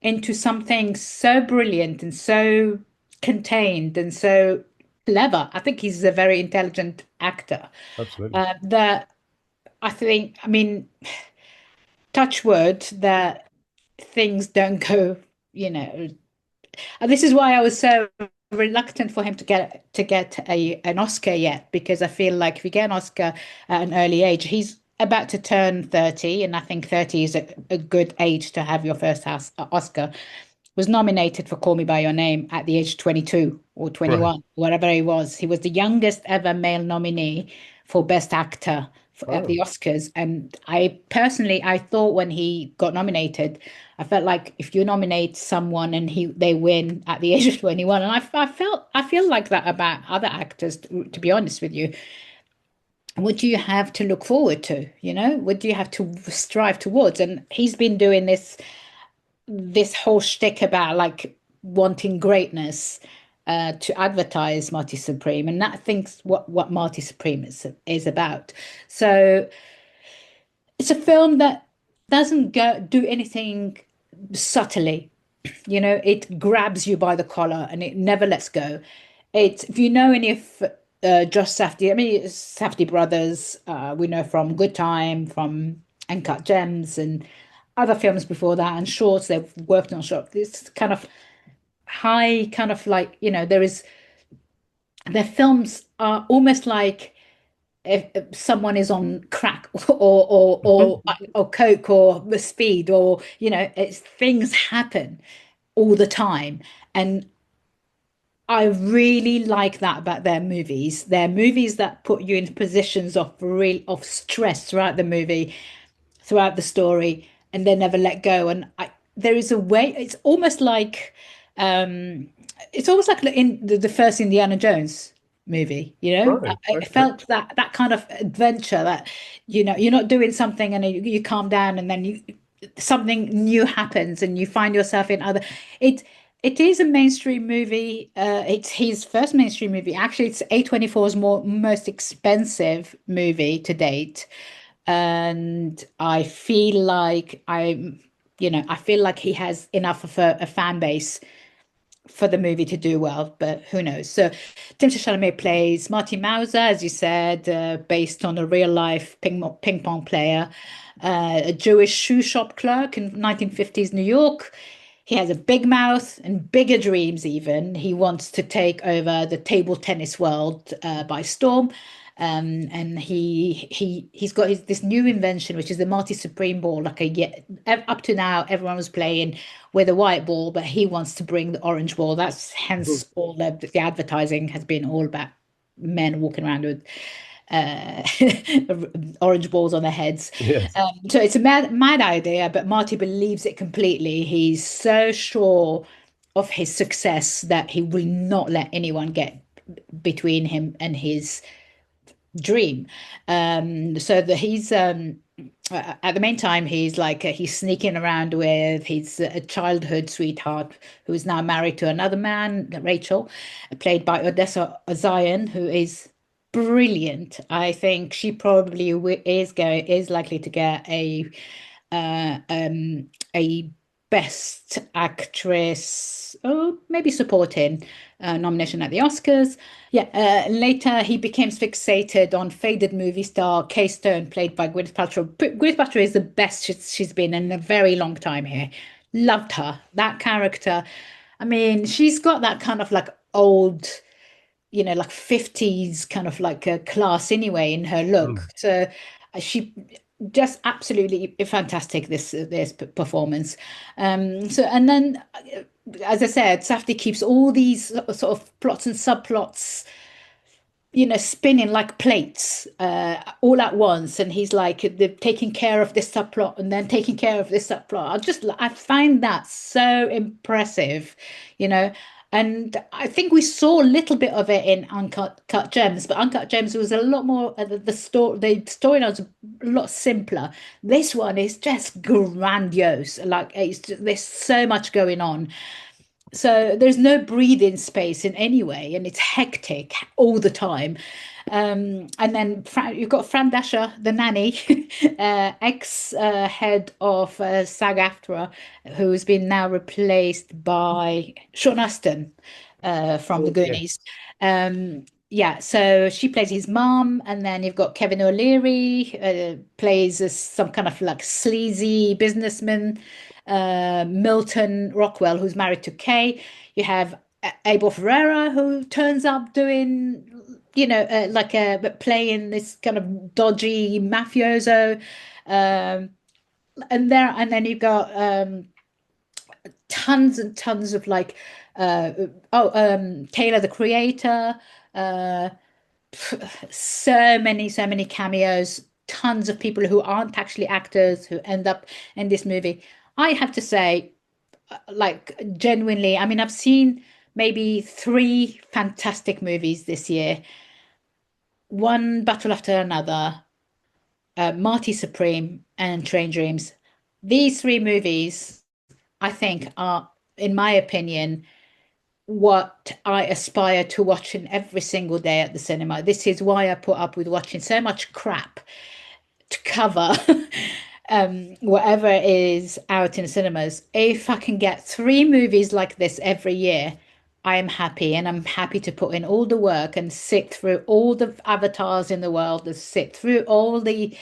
into something so brilliant and so contained and so clever. I think he's a very intelligent actor. Absolutely. That I think, I mean, touch wood that things don't go, you know. And this is why I was so reluctant for him to get an Oscar yet, because I feel like if you get an Oscar at an early age, he's about to turn 30, and I think 30 is a good age to have your first Oscar. Was nominated for Call Me by Your Name at the age of 22 or 21, right, whatever he was. He was the youngest ever male nominee for Best Actor at the Oscars. And I thought when he got nominated, I felt like if you nominate someone and they win at the age of 21, and I feel like that about other actors, to be honest with you. What do you have to look forward to? You know, what do you have to strive towards? And he's been doing this whole shtick about like wanting greatness to advertise Marty Supreme, and that thinks what Marty Supreme is about. So it's a film that doesn't do anything subtly. You know, it grabs you by the collar and it never lets go. If you know any of Josh Safdie, I mean, Safdie brothers, we know from Good Time, from Uncut Gems, and other films before that, and shorts. They've worked on shorts. This kind of high, kind of like, you know, their films are almost like if someone is on crack or coke or speed, or it's things happen all the time. And I really like that about their movies. They're movies that put you in positions of stress throughout the movie, throughout the story, and they never let go. And there is a way. It's almost like in the first Indiana Jones movie. I felt that kind of adventure, that you're not doing something and you calm down, and then something new happens and you find yourself in other. It is a mainstream movie. It's his first mainstream movie. Actually, it's A24's most expensive movie to date. And I feel like I feel like he has enough of a fan base for the movie to do well, but who knows? So Timothée Chalamet plays Marty Mauser, as you said, based on a real life ping pong player, a Jewish shoe shop clerk in 1950s New York. He has a big mouth and bigger dreams even. He wants to take over the table tennis world by storm. And he's got this new invention, which is the Marty Supreme ball. Up to now, everyone was playing with a white ball, but he wants to bring the orange ball. That's hence all the advertising has been all about men walking around with orange balls on their heads. Yes. So it's a mad idea, but Marty believes it completely. He's so sure of his success that he will not let anyone get between him and his dream. So that he's at the meantime, he's sneaking around with his childhood sweetheart, who is now married to another man, Rachel, played by Odessa Zion, who is brilliant. I think she probably is likely to get a Best Actress, maybe supporting nomination at the Oscars. Later he becomes fixated on faded movie star Kay Stone, played by Gwyneth Paltrow. Gwyneth Paltrow is the best she's been in a very long time here. Loved her, that character. I mean, she's got that kind of like old, like 50s kind of like a class anyway in her look. So she just absolutely fantastic, this performance. And then, as I said, Safdie keeps all these sort of plots and subplots spinning like plates all at once, and he's like they're taking care of this subplot and then taking care of this subplot. I find that so impressive, and I think we saw a little bit of it in Uncut Gems, but Uncut Gems was a lot more, the storyline was a lot simpler. This one is just grandiose. There's so much going on. So there's no breathing space in any way, and it's hectic all the time. And then you've got Fran Dasher, the nanny, ex-head of SAG-AFTRA, who's been now replaced by Sean Astin from The Goonies. So she plays his mom, and then you've got Kevin O'Leary, plays some kind of like sleazy businessman, Milton Rockwell, who's married to Kay. You have Abel Ferreira, who turns up doing, playing this kind of dodgy mafioso, and then you've got tons and tons of Taylor the Creator, so many cameos, tons of people who aren't actually actors who end up in this movie. I have to say, genuinely, I mean, I've seen maybe 3 fantastic movies this year. One battle after another, Marty Supreme, and Train Dreams. These 3 movies, I think, are, in my opinion, what I aspire to watching every single day at the cinema. This is why I put up with watching so much crap to cover whatever is out in the cinemas. If I can get 3 movies like this every year, I am happy, and I'm happy to put in all the work and sit through all the avatars in the world, and sit through all the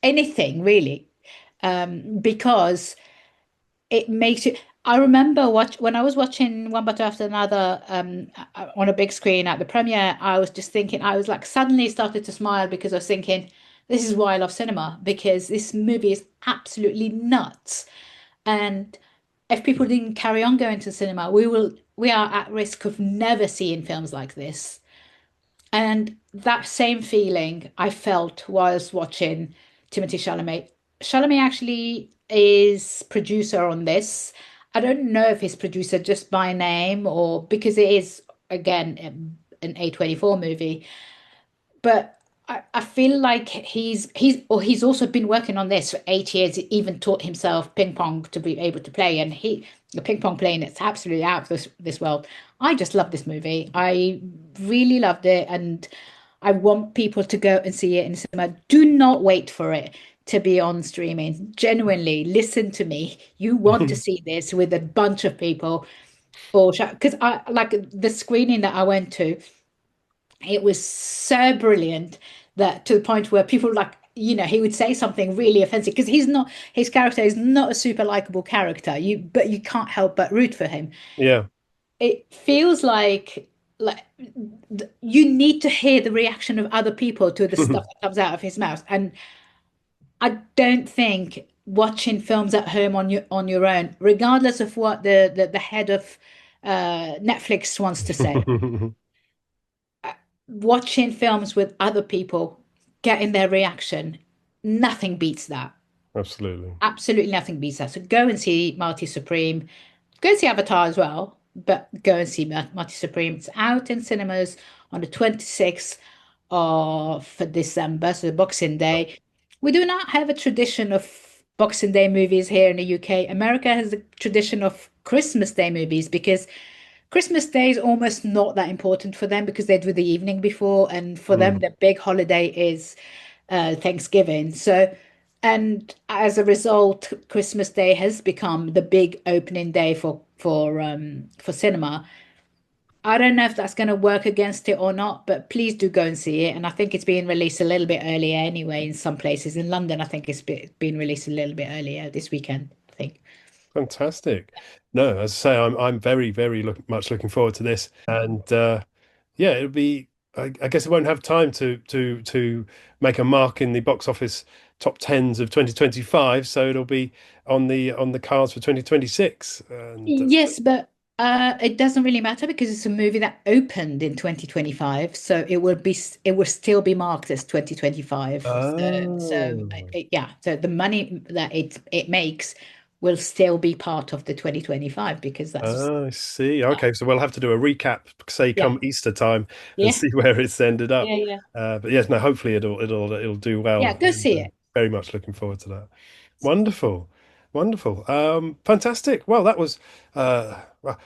anything really, because it makes you. I remember when I was watching One Butter After Another on a big screen at the premiere, I was just thinking, I was like suddenly started to smile because I was thinking, this is why I love cinema, because this movie is absolutely nuts. And if people didn't carry on going to cinema, we are at risk of never seeing films like this. And that same feeling I felt whilst watching Timothée Chalamet. Chalamet actually is producer on this. I don't know if he's producer just by name or because it is, again, an A24 movie. But I feel like he's also been working on this for 8 years. He even taught himself ping pong to be able to play, and the ping pong playing, it's absolutely out of this world. I just love this movie. I really loved it, and I want people to go and see it in cinema. Do not wait for it to be on streaming. Genuinely, listen to me. You want to see this with a bunch of people, because I like the screening that I went to. It was so brilliant that to the point where people he would say something really offensive because his character is not a super likable character. But you can't help but root for him. Yeah. It feels like you need to hear the reaction of other people to the stuff that comes out of his mouth. And I don't think watching films at home on your own, regardless of what the head of Netflix wants to say, watching films with other people, getting their reaction, nothing beats that. Absolutely nothing beats that. So go and see Marty Supreme. Go and see Avatar as well, but go and see Marty Supreme. It's out in cinemas on the 26th of December, so Boxing Day. We do not have a tradition of Boxing Day movies here in the UK. America has a tradition of Christmas Day movies because Christmas Day is almost not that important for them because they do the evening before, and for them the big holiday is Thanksgiving. So, and as a result, Christmas Day has become the big opening day for cinema. I don't know if that's going to work against it or not, but please do go and see it. And I think it's being released a little bit earlier anyway in some places. In London, I think it's been released a little bit earlier this weekend, I think. Fantastic. No, as I say, I'm very, very much looking forward to this. And yeah, it'll be, I guess it won't have time to make a mark in the box office top 10s of 2025. So it'll be on the cards for 2026. And, yes, but it doesn't really matter because it's a movie that opened in 2025, so it will still be marked as 2025. So the money that it makes will still be part of the 2025 because that's. I see. Okay, so we'll have to do a recap, say come Easter time, and see where it's ended up. But yes, no, hopefully it'll do well. Yeah, go see it. Very much looking forward to that. Wonderful. Fantastic. Well, that was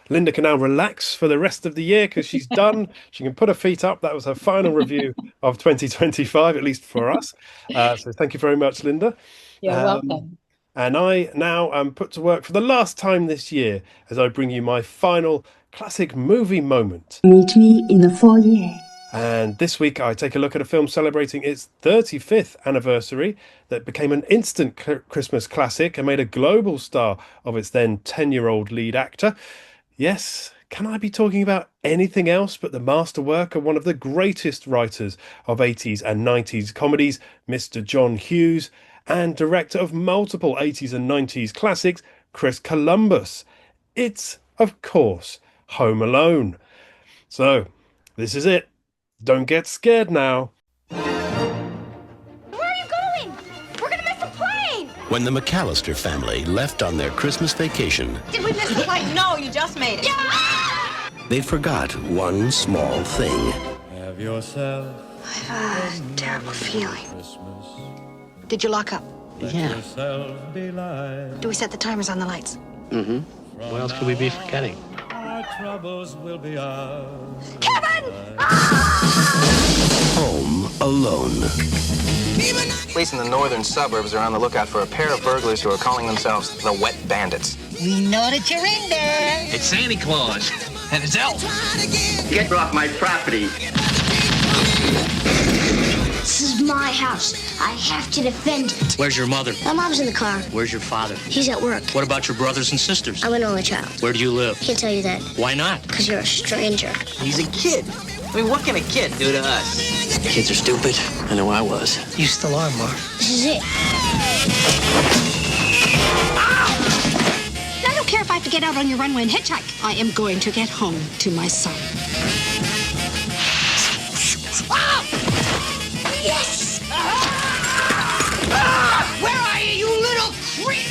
Linda can now relax for the rest of the year because she's done. She can put her feet up. That was her final review of 2025, at least for us. So thank you very much, Linda. You're welcome. And I now am put to work for the last time this year as I bring you my final classic movie moment. Meet me in the foyer. And this week I take a look at a film celebrating its 35th anniversary that became an instant Christmas classic and made a global star of its then 10-year-old lead actor. Yes, can I be talking about anything else but the masterwork of one of the greatest writers of 80s and 90s comedies, Mr. John Hughes, and director of multiple 80s and 90s classics, Chris Columbus. It's, of course, Home Alone. So, this is it. Don't get scared now. Where are you going? We're gonna miss the plane! When the McAllister family left on their Christmas vacation, Did we miss the plane? No, you just made it. Yeah! they forgot one small thing. Have yourself I have a terrible feeling. Did you lock up? Yeah. Do we set the timers on the lights? Mm-hmm. What else could we be forgetting? Our troubles will be ours. Kevin! Home Alone. Police in the northern suburbs are on the lookout for a pair of burglars who are calling themselves the Wet Bandits. We know that you're in there. It's Santa Claus and it's Elf. Get off my property. This is my house. I have to defend it. Where's your mother? My mom's in the car. Where's your father? He's at work. What about your brothers and sisters? I'm an only child. Where do you live? Can't tell you that. Why not? Because you're a stranger. He's a kid. I mean, what can a kid do to us? Kids are stupid. I know I was. You still are, Mark. This is it. I don't care if I have to get out on your runway and hitchhike. I am going to get home to my son. Yes! Where are you, you little creep?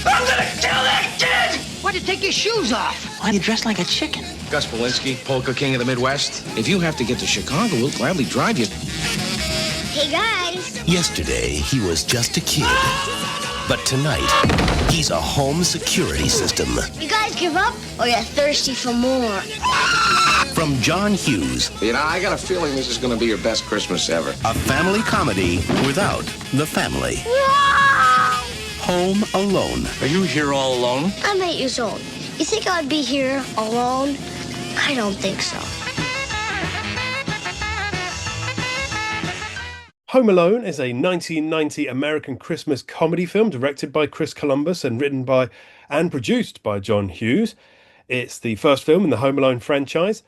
I'm gonna kill that kid! Why'd you take your shoes off? Why are you dressed like a chicken? Gus Polinski, polka king of the Midwest. If you have to get to Chicago, we'll gladly drive you. Hey, guys. Yesterday, he was just a kid. But tonight, he's a home security system. You guys give up, or you're thirsty for more? From John Hughes. You know, I got a feeling this is going to be your best Christmas ever. A family comedy without the family. Home Alone. Are you here all alone? I'm 8 years old. You think I'd be here alone? I don't think so. Home Alone is a 1990 American Christmas comedy film directed by Chris Columbus and written by and produced by John Hughes. It's the first film in the Home Alone franchise,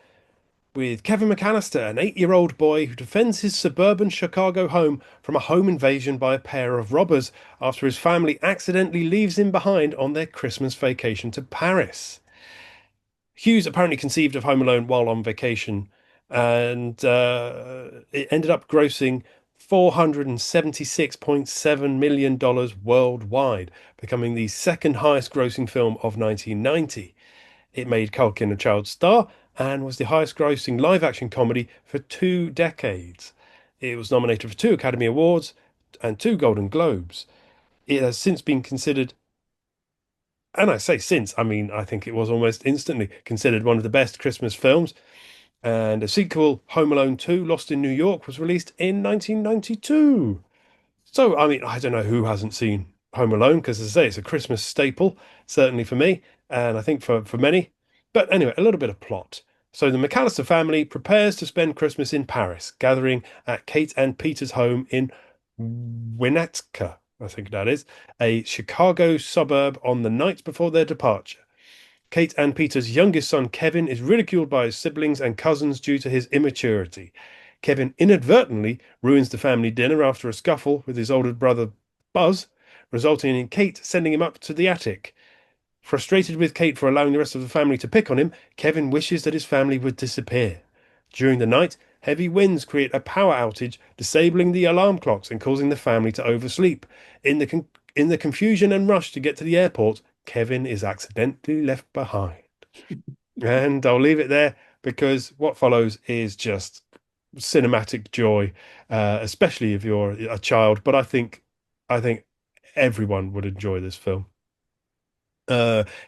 with Kevin McAllister, an 8-year-old boy who defends his suburban Chicago home from a home invasion by a pair of robbers after his family accidentally leaves him behind on their Christmas vacation to Paris. Hughes apparently conceived of Home Alone while on vacation, and it ended up grossing $476.7 million worldwide, becoming the second highest grossing film of 1990. It made Culkin a child star and was the highest grossing live action comedy for 2 decades. It was nominated for 2 Academy Awards and 2 Golden Globes. It has since been considered, and I say since, I mean I think it was almost instantly considered one of the best Christmas films. And a sequel, Home Alone 2, Lost in New York, was released in 1992. So, I mean, I don't know who hasn't seen Home Alone, because as I say, it's a Christmas staple, certainly for me, and I think for many. But anyway, a little bit of plot. So the McAllister family prepares to spend Christmas in Paris, gathering at Kate and Peter's home in Winnetka, I think that is, a Chicago suburb, on the night before their departure. Kate and Peter's youngest son, Kevin, is ridiculed by his siblings and cousins due to his immaturity. Kevin inadvertently ruins the family dinner after a scuffle with his older brother, Buzz, resulting in Kate sending him up to the attic. Frustrated with Kate for allowing the rest of the family to pick on him, Kevin wishes that his family would disappear. During the night, heavy winds create a power outage, disabling the alarm clocks and causing the family to oversleep. In the confusion and rush to get to the airport, Kevin is accidentally left behind. And I'll leave it there, because what follows is just cinematic joy, especially if you're a child. But I think everyone would enjoy this film.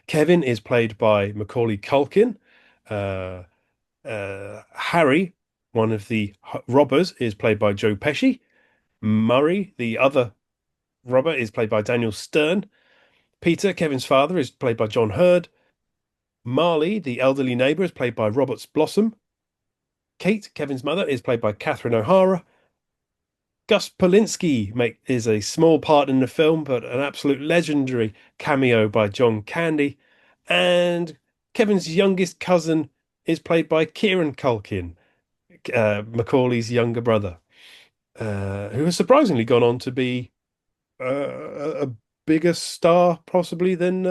Kevin is played by Macaulay Culkin. Harry, one of the robbers, is played by Joe Pesci. Murray, the other robber, is played by Daniel Stern. Peter, Kevin's father, is played by John Hurd. Marley, the elderly neighbour, is played by Robert Blossom. Kate, Kevin's mother, is played by Catherine O'Hara. Gus Polinski is a small part in the film, but an absolute legendary cameo by John Candy. And Kevin's youngest cousin is played by Kieran Culkin, Macaulay's younger brother, who has surprisingly gone on to be a bigger star possibly than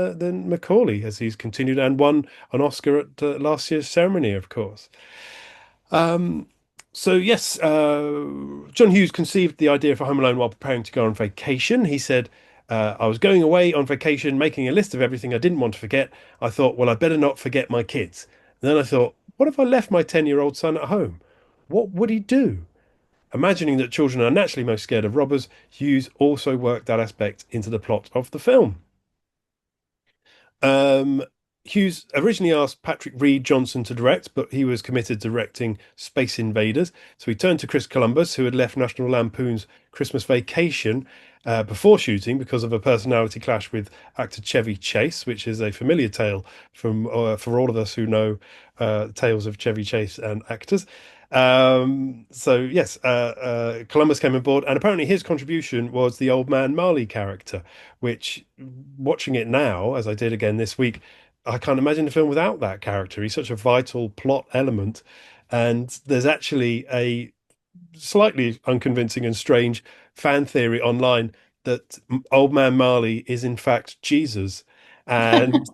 Macaulay, as he's continued and won an Oscar at last year's ceremony, of course. So yes, John Hughes conceived the idea for Home Alone while preparing to go on vacation. He said, I was going away on vacation, making a list of everything I didn't want to forget. I thought, well, I better not forget my kids. And then I thought, what if I left my 10-year-old son at home? What would he do? Imagining that children are naturally most scared of robbers, Hughes also worked that aspect into the plot of the film. Hughes originally asked Patrick Reed Johnson to direct, but he was committed to directing Space Invaders. So he turned to Chris Columbus, who had left National Lampoon's Christmas Vacation before shooting because of a personality clash with actor Chevy Chase, which is a familiar tale from for all of us who know tales of Chevy Chase and actors. So yes, Columbus came aboard, and apparently his contribution was the Old Man Marley character, which, watching it now, as I did again this week, I can't imagine the film without that character. He's such a vital plot element, and there's actually a slightly unconvincing and strange fan theory online that Old Man Marley is in fact Jesus, and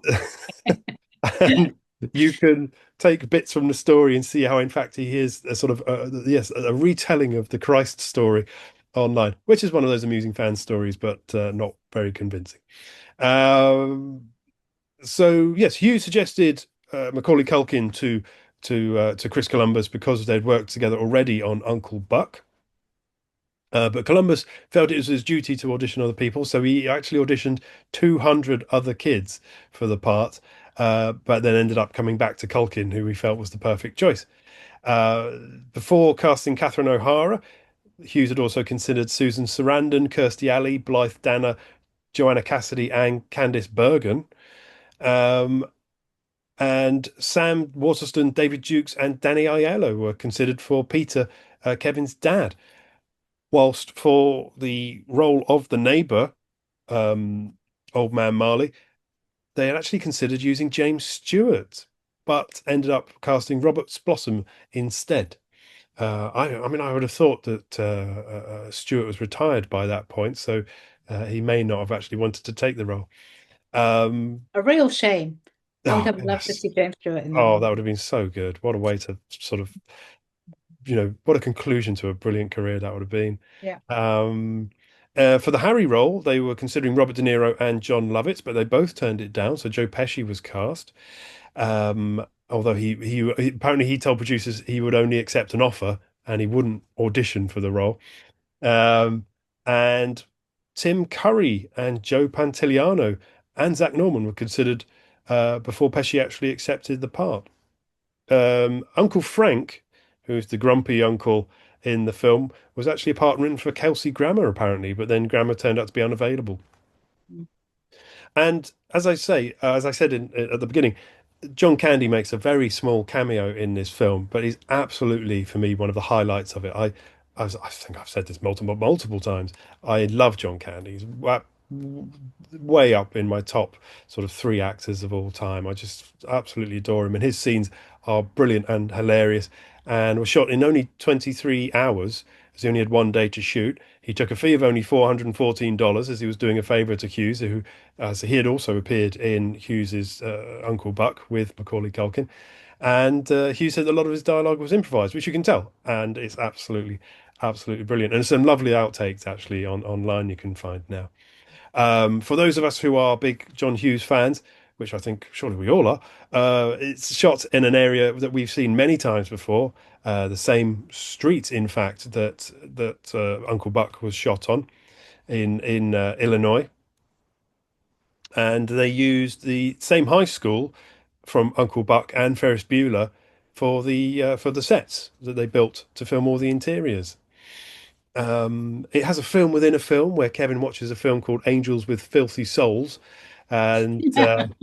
and you can take bits from the story and see how in fact he is a sort of yes, a retelling of the Christ story online, which is one of those amusing fan stories, but not very convincing. Um, so yes, Hughes suggested Macaulay Culkin to Chris Columbus because they'd worked together already on Uncle Buck. But Columbus felt it was his duty to audition other people, so he actually auditioned 200 other kids for the part, but then ended up coming back to Culkin, who he felt was the perfect choice. Before casting Catherine O'Hara, Hughes had also considered Susan Sarandon, Kirstie Alley, Blythe Danner, Joanna Cassidy, and Candice Bergen. And Sam Worthington, David Jukes, and Danny Aiello were considered for Peter, Kevin's dad. Whilst for the role of the neighbour, Old Man Marley, they had actually considered using James Stewart, but ended up casting Robert Blossom instead. I mean, I would have thought that Stewart was retired by that point, so he may not have actually wanted to take the role. A real shame. I would have loved to see James Stewart in that. Oh, that would have been so good. What a way to sort of, what a conclusion to a brilliant career that would have been. Yeah. For the Harry role, they were considering Robert De Niro and John Lovitz, but they both turned it down. So Joe Pesci was cast. Although he apparently he told producers he would only accept an offer and he wouldn't audition for the role. And Tim Curry and Joe Pantoliano and Zach Norman were considered before Pesci actually accepted the part. Uncle Frank, who's the grumpy uncle in the film, was actually a part written for Kelsey Grammer, apparently, but then Grammer turned out to be unavailable. And as I said at the beginning, John Candy makes a very small cameo in this film, but he's absolutely, for me, one of the highlights of it. I think I've said this multiple times. I love John Candy. He's way up in my top sort of 3 actors of all time. I just absolutely adore him, and his scenes are brilliant and hilarious, and were shot in only 23 hours, as he only had 1 day to shoot. He took a fee of only $414 as he was doing a favour to Hughes, who, as he had also appeared in Hughes's Uncle Buck with Macaulay Culkin. And Hughes said a lot of his dialogue was improvised, which you can tell, and it's absolutely brilliant. And some lovely outtakes actually online you can find now. For those of us who are big John Hughes fans, which I think surely we all are, it's shot in an area that we've seen many times before, the same street, in fact, that Uncle Buck was shot on in Illinois. And they used the same high school from Uncle Buck and Ferris Bueller for the sets that they built to film all the interiors. It has a film within a film where Kevin watches a film called Angels with Filthy Souls, and that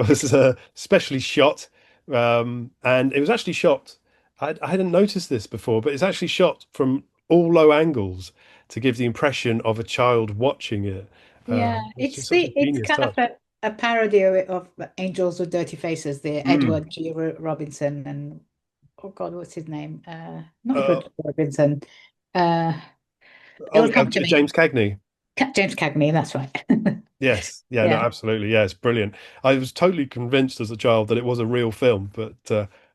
was specially shot, and it was actually shot. I hadn't noticed this before, but it's actually shot from all low angles to give the impression of a child watching it. Yeah, it's kind of a parody of Angels with Dirty Faces, the Edward G. Robinson and oh God, what's his name? Not Edward Robinson. James Cagney. James Cagney, that's right. Yes, no, absolutely, yeah, it's brilliant. I was totally convinced as a child that it was a real film, but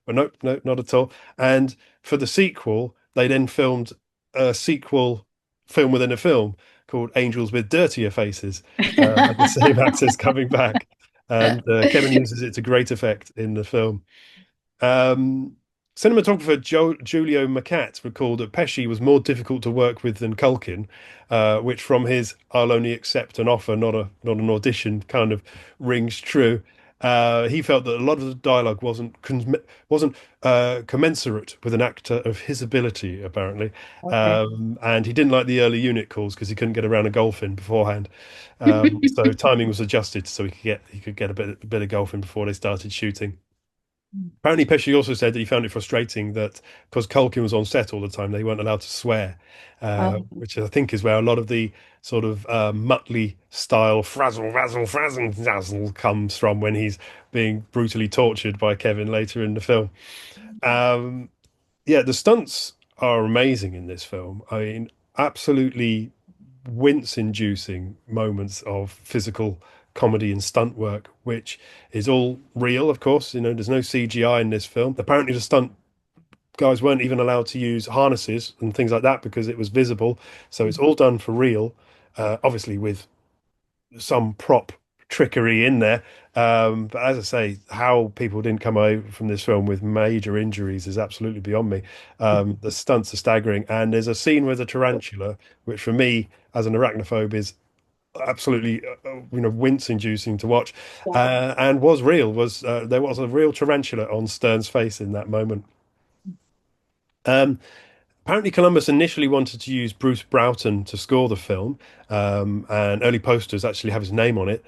no, not at all. And for the sequel, they then filmed a sequel film within a film called Angels with Dirtier Faces, and the same actors coming back, and Kevin uses it to great effect in the film. Cinematographer Giulio Macat recalled that Pesci was more difficult to work with than Culkin, which from his "I'll only accept an offer, not an audition" kind of rings true. He felt that a lot of the dialogue wasn't commensurate with an actor of his ability, apparently. Okay. And he didn't like the early unit calls because he couldn't get around a golf in beforehand. So timing was adjusted so he could get a bit of golf in before they started shooting. Apparently, Pesci also said that he found it frustrating that because Culkin was on set all the time, they weren't allowed to swear, which I think is where a lot of the sort of Muttley style frazzle, razzle, frazzle, zazzle comes from when he's being brutally tortured by Kevin later in the film. Um, yeah, the stunts are amazing in this film. I mean, absolutely wince-inducing moments of physical comedy and stunt work, which is all real, of course. There's no CGI in this film. Apparently, the stunt guys weren't even allowed to use harnesses and things like that because it was visible. So it's all done for real, obviously with some prop trickery in there. But as I say, how people didn't come away from this film with major injuries is absolutely beyond me. The stunts are staggering, and there's a scene with a tarantula, which for me, as an arachnophobe, is absolutely wince-inducing to watch, and was real. There was a real tarantula on Stern's face in that moment. Apparently, Columbus initially wanted to use Bruce Broughton to score the film, and early posters actually have his name on it,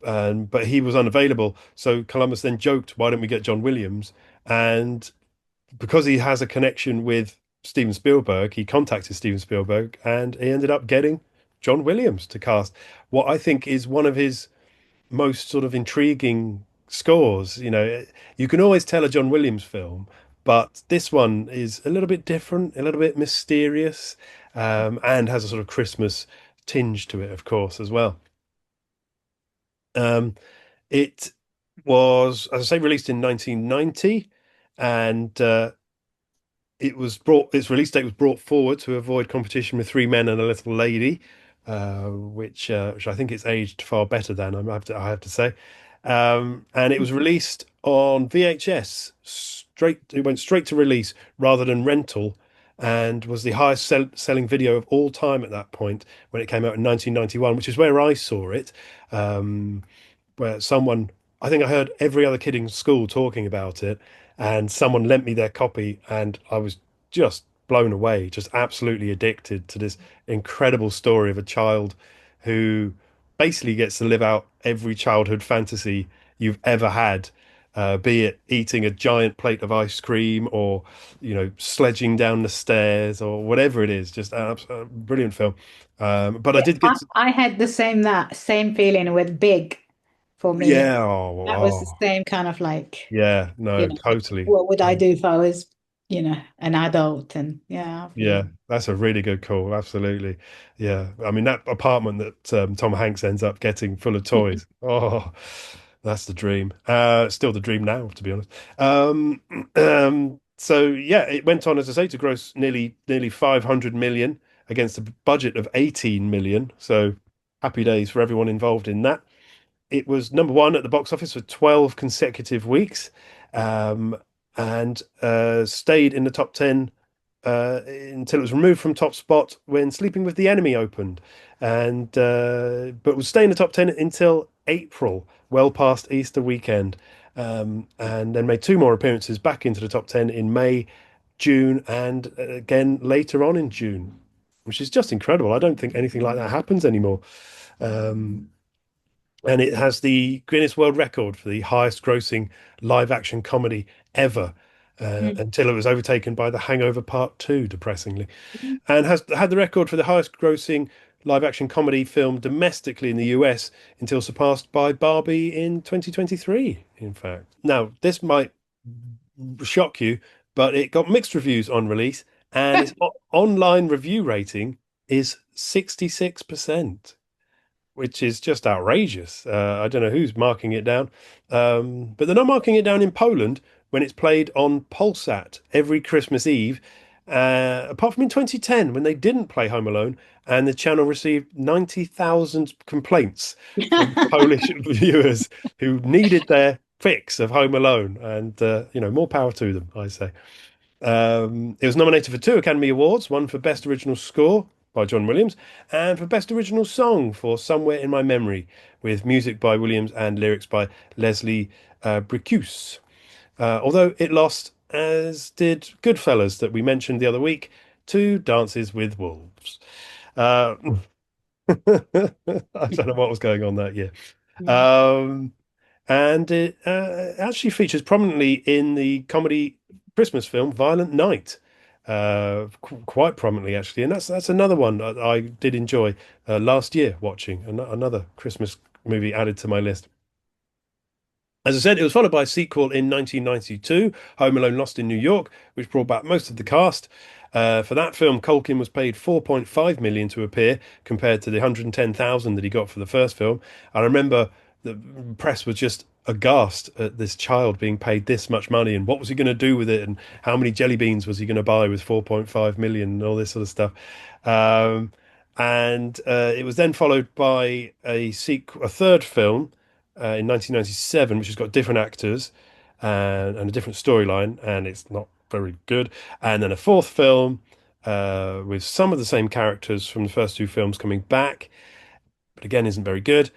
but he was unavailable. So Columbus then joked, "Why don't we get John Williams?" And because he has a connection with Steven Spielberg, he contacted Steven Spielberg, and he ended up getting John Williams to cast what I think is one of his most sort of intriguing scores. You can always tell a John Williams film, but this one is a little bit different, a little bit mysterious, and has a sort of Christmas tinge to it, of course, as well. It was, as I say, released in 1990, and its release date was brought forward to avoid competition with Three Men and a Little Lady, which I think it's aged far better than I have to say. And it was released on VHS it went straight to release rather than rental, and was the highest selling video of all time at that point when it came out in 1991, which is where I saw it. Where I think I heard every other kid in school talking about it, and someone lent me their copy, and I was just blown away, just absolutely addicted to this incredible story of a child who basically gets to live out every childhood fantasy you've ever had, be it eating a giant plate of ice cream or, sledging down the stairs or whatever it is. Just a brilliant film. But I did get I had the same feeling with Big for me. Yeah. That was the same kind of Yeah, no, totally. What would I do if I was, an adult? And Yeah, that's a really good call. Absolutely. Yeah. I mean, that apartment that Tom Hanks ends up getting full of toys. Oh, that's the dream. Still the dream now, to be honest. So yeah, it went on, as I say, to gross nearly 500 million against a budget of 18 million. So happy days for everyone involved in that. It was number one at the box office for 12 consecutive weeks, and stayed in the top 10 until it was removed from top spot when Sleeping with the Enemy opened, and but was staying in the top 10 until April, well past Easter weekend, and then made two more appearances back into the top 10 in May, June, and again later on in June, which is just incredible. I don't think anything like that happens anymore. And it has the Guinness World Record for the highest grossing live action comedy ever, until it was overtaken by The Hangover Part 2, depressingly, and has had the record for the highest grossing live action comedy film domestically in the US until surpassed by Barbie in 2023, in fact. Now, this might shock you, but it got mixed reviews on release, and its online review rating is 66%. Which is just outrageous. I don't know who's marking it down, but they're not marking it down in Poland when it's played on Polsat every Christmas Eve, apart from in 2010 when they didn't play Home Alone, and the channel received 90,000 complaints from Polish viewers who needed their fix of Home Alone, and more power to them, I say. It was nominated for 2 Academy Awards, one for Best Original Score by John Williams, and for Best Original Song for Somewhere in My Memory, with music by Williams and lyrics by Leslie Bricusse. Although it lost, as did Goodfellas, that we mentioned the other week, to Dances with Wolves. I don't know what was going on that year. and it actually features prominently in the comedy Christmas film Violent Night, quite prominently actually, and that's another one that I did enjoy last year watching, another Christmas movie added to my list. As I said, it was followed by a sequel in 1992, Home Alone Lost in New York, which brought back most of the cast. For that film, Culkin was paid 4.5 million to appear, compared to the 110,000 that he got for the first film. I remember the press was just aghast at this child being paid this much money, and what was he going to do with it, and how many jelly beans was he going to buy with 4.5 million, and all this sort of stuff. And it was then followed by a third film in 1997, which has got different actors and a different storyline, and it's not very good. And then a fourth film with some of the same characters from the first two films coming back, but again isn't very good.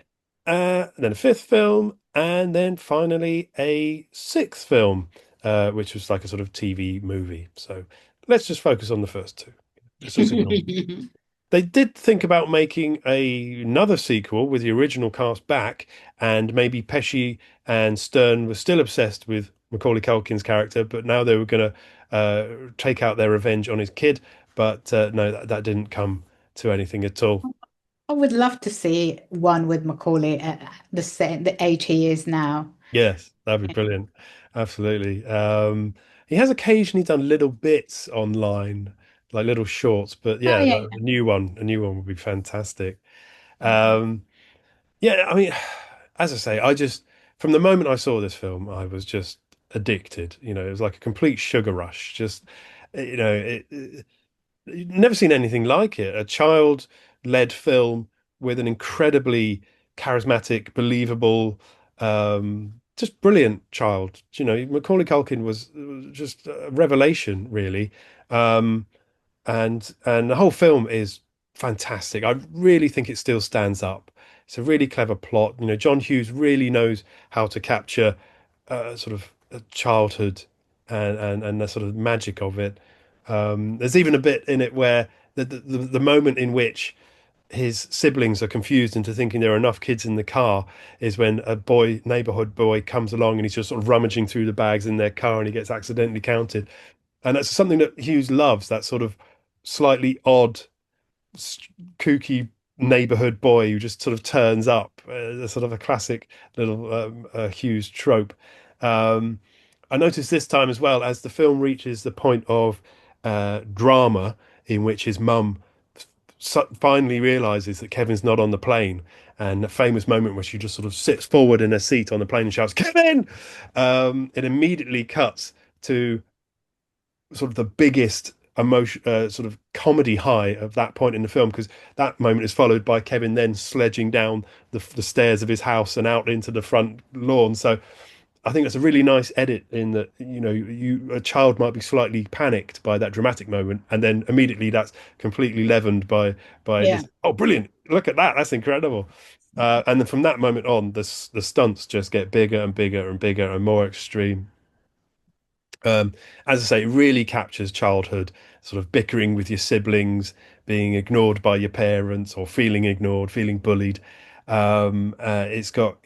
Then a fifth film, and then finally a sixth film, which was like a sort of TV movie. So let's just focus on the first two. They did think about making another sequel with the original cast back, and maybe Pesci and Stern were still obsessed with Macaulay Culkin's character, but now they were going to take out their revenge on his kid. But no, that didn't come to anything at all. I would love to see one with Macaulay at the age he is now. Yes, that'd be brilliant. Absolutely. He has occasionally done little bits online, like little shorts, but yeah, yeah. a new one would be fantastic. Yeah, I mean, as I say, from the moment I saw this film, I was just addicted. It was like a complete sugar rush. Just, never seen anything like it. A child-led film with an incredibly charismatic, believable, just brilliant child. Macaulay Culkin was just a revelation, really. And the whole film is fantastic. I really think it still stands up. It's a really clever plot. John Hughes really knows how to capture sort of a childhood and the sort of magic of it. There's even a bit in it where the moment in which his siblings are confused into thinking there are enough kids in the car is when a neighborhood boy comes along, and he's just sort of rummaging through the bags in their car, and he gets accidentally counted. And that's something that Hughes loves, that sort of slightly odd, kooky neighborhood boy who just sort of turns up, sort of a classic little Hughes trope. I noticed this time as well, as the film reaches the point of drama in which his mum finally realizes that Kevin's not on the plane, and a famous moment where she just sort of sits forward in her seat on the plane and shouts, "Kevin!" It immediately cuts to sort of the biggest emotion, sort of comedy high of that point in the film, because that moment is followed by Kevin then sledging down the stairs of his house and out into the front lawn. So I think that's a really nice edit, in that a child might be slightly panicked by that dramatic moment, and then immediately that's completely leavened by this, oh, brilliant, look at that, that's incredible. And then from that moment on, the stunts just get bigger and bigger and bigger and more extreme. As I say, it really captures childhood, sort of bickering with your siblings, being ignored by your parents, or feeling ignored, feeling bullied. It's got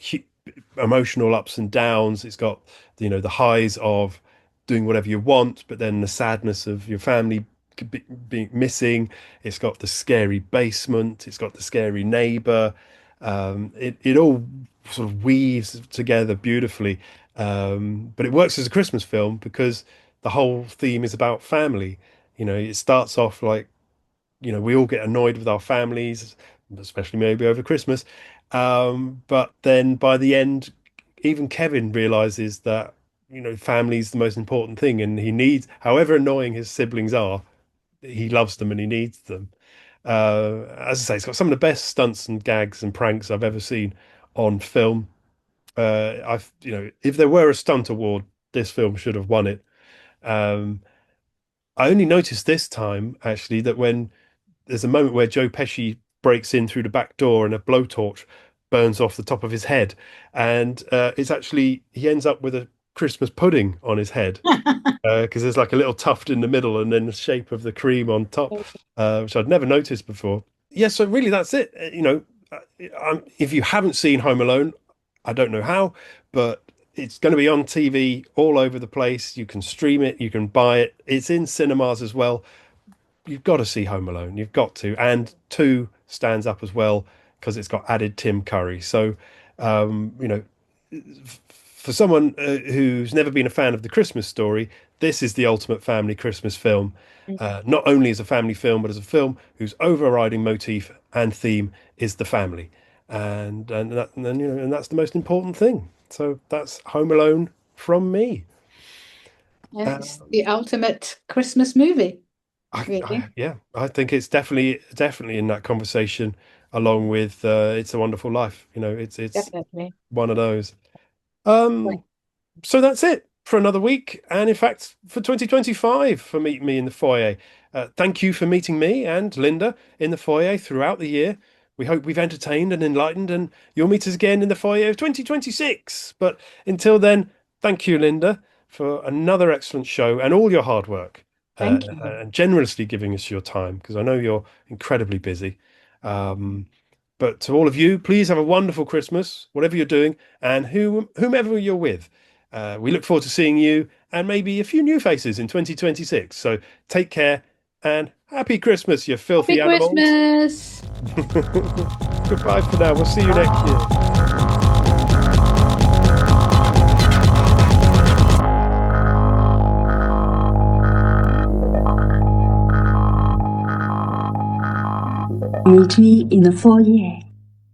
emotional ups and downs. It's got, the highs of doing whatever you want, but then the sadness of your family being missing. It's got the scary basement. It's got the scary neighbor. It all sort of weaves together beautifully. But it works as a Christmas film because the whole theme is about family. It starts off like, we all get annoyed with our families, especially maybe over Christmas. But then by the end, even Kevin realizes that, family is the most important thing, and he needs, however annoying his siblings are, he loves them and he needs them. As I say, it's got some of the best stunts and gags and pranks I've ever seen on film. If there were a stunt award, this film should have won it. I only noticed this time, actually, that when there's a moment where Joe Pesci breaks in through the back door and a blowtorch burns off the top of his head, and it's actually, he ends up with a Christmas pudding on his head, because there's like a little tuft in the middle and then the shape of the cream on top, which I'd never noticed before. Yeah, so really that's it. If you haven't seen Home Alone, I don't know how, but it's going to be on TV all over the place. You can stream it, you can buy it. It's in cinemas as well. You've got to see Home Alone. You've got to. And 2 stands up as well because it's got added Tim Curry. So, for someone who's never been a fan of The Christmas Story, this is the ultimate family Christmas film. Not only as a family film, but as a film whose overriding motif and theme is the family, and that's the most important thing. So that's Home Alone from me. It's the ultimate Christmas movie. Really? I think it's definitely in that conversation, along with It's a Wonderful Life. It's Definitely one of those. So that's it for another week, and in fact for 2025 for Meet Me in the Foyer. Thank you for meeting me and Linda in the foyer throughout the year. We hope we've entertained and enlightened, and you'll meet us again in the foyer of 2026. But until then, thank you, Linda, for another excellent show and all your hard work. Thank you. And generously giving us your time, because I know you're incredibly busy. But to all of you, please have a wonderful Christmas, whatever you're doing, and whomever you're with. We look forward to seeing you and maybe a few new faces in 2026. So take care and happy Christmas, you filthy animals. Christmas. Goodbye for now. We'll see you next year. Meet Me in the Foyer.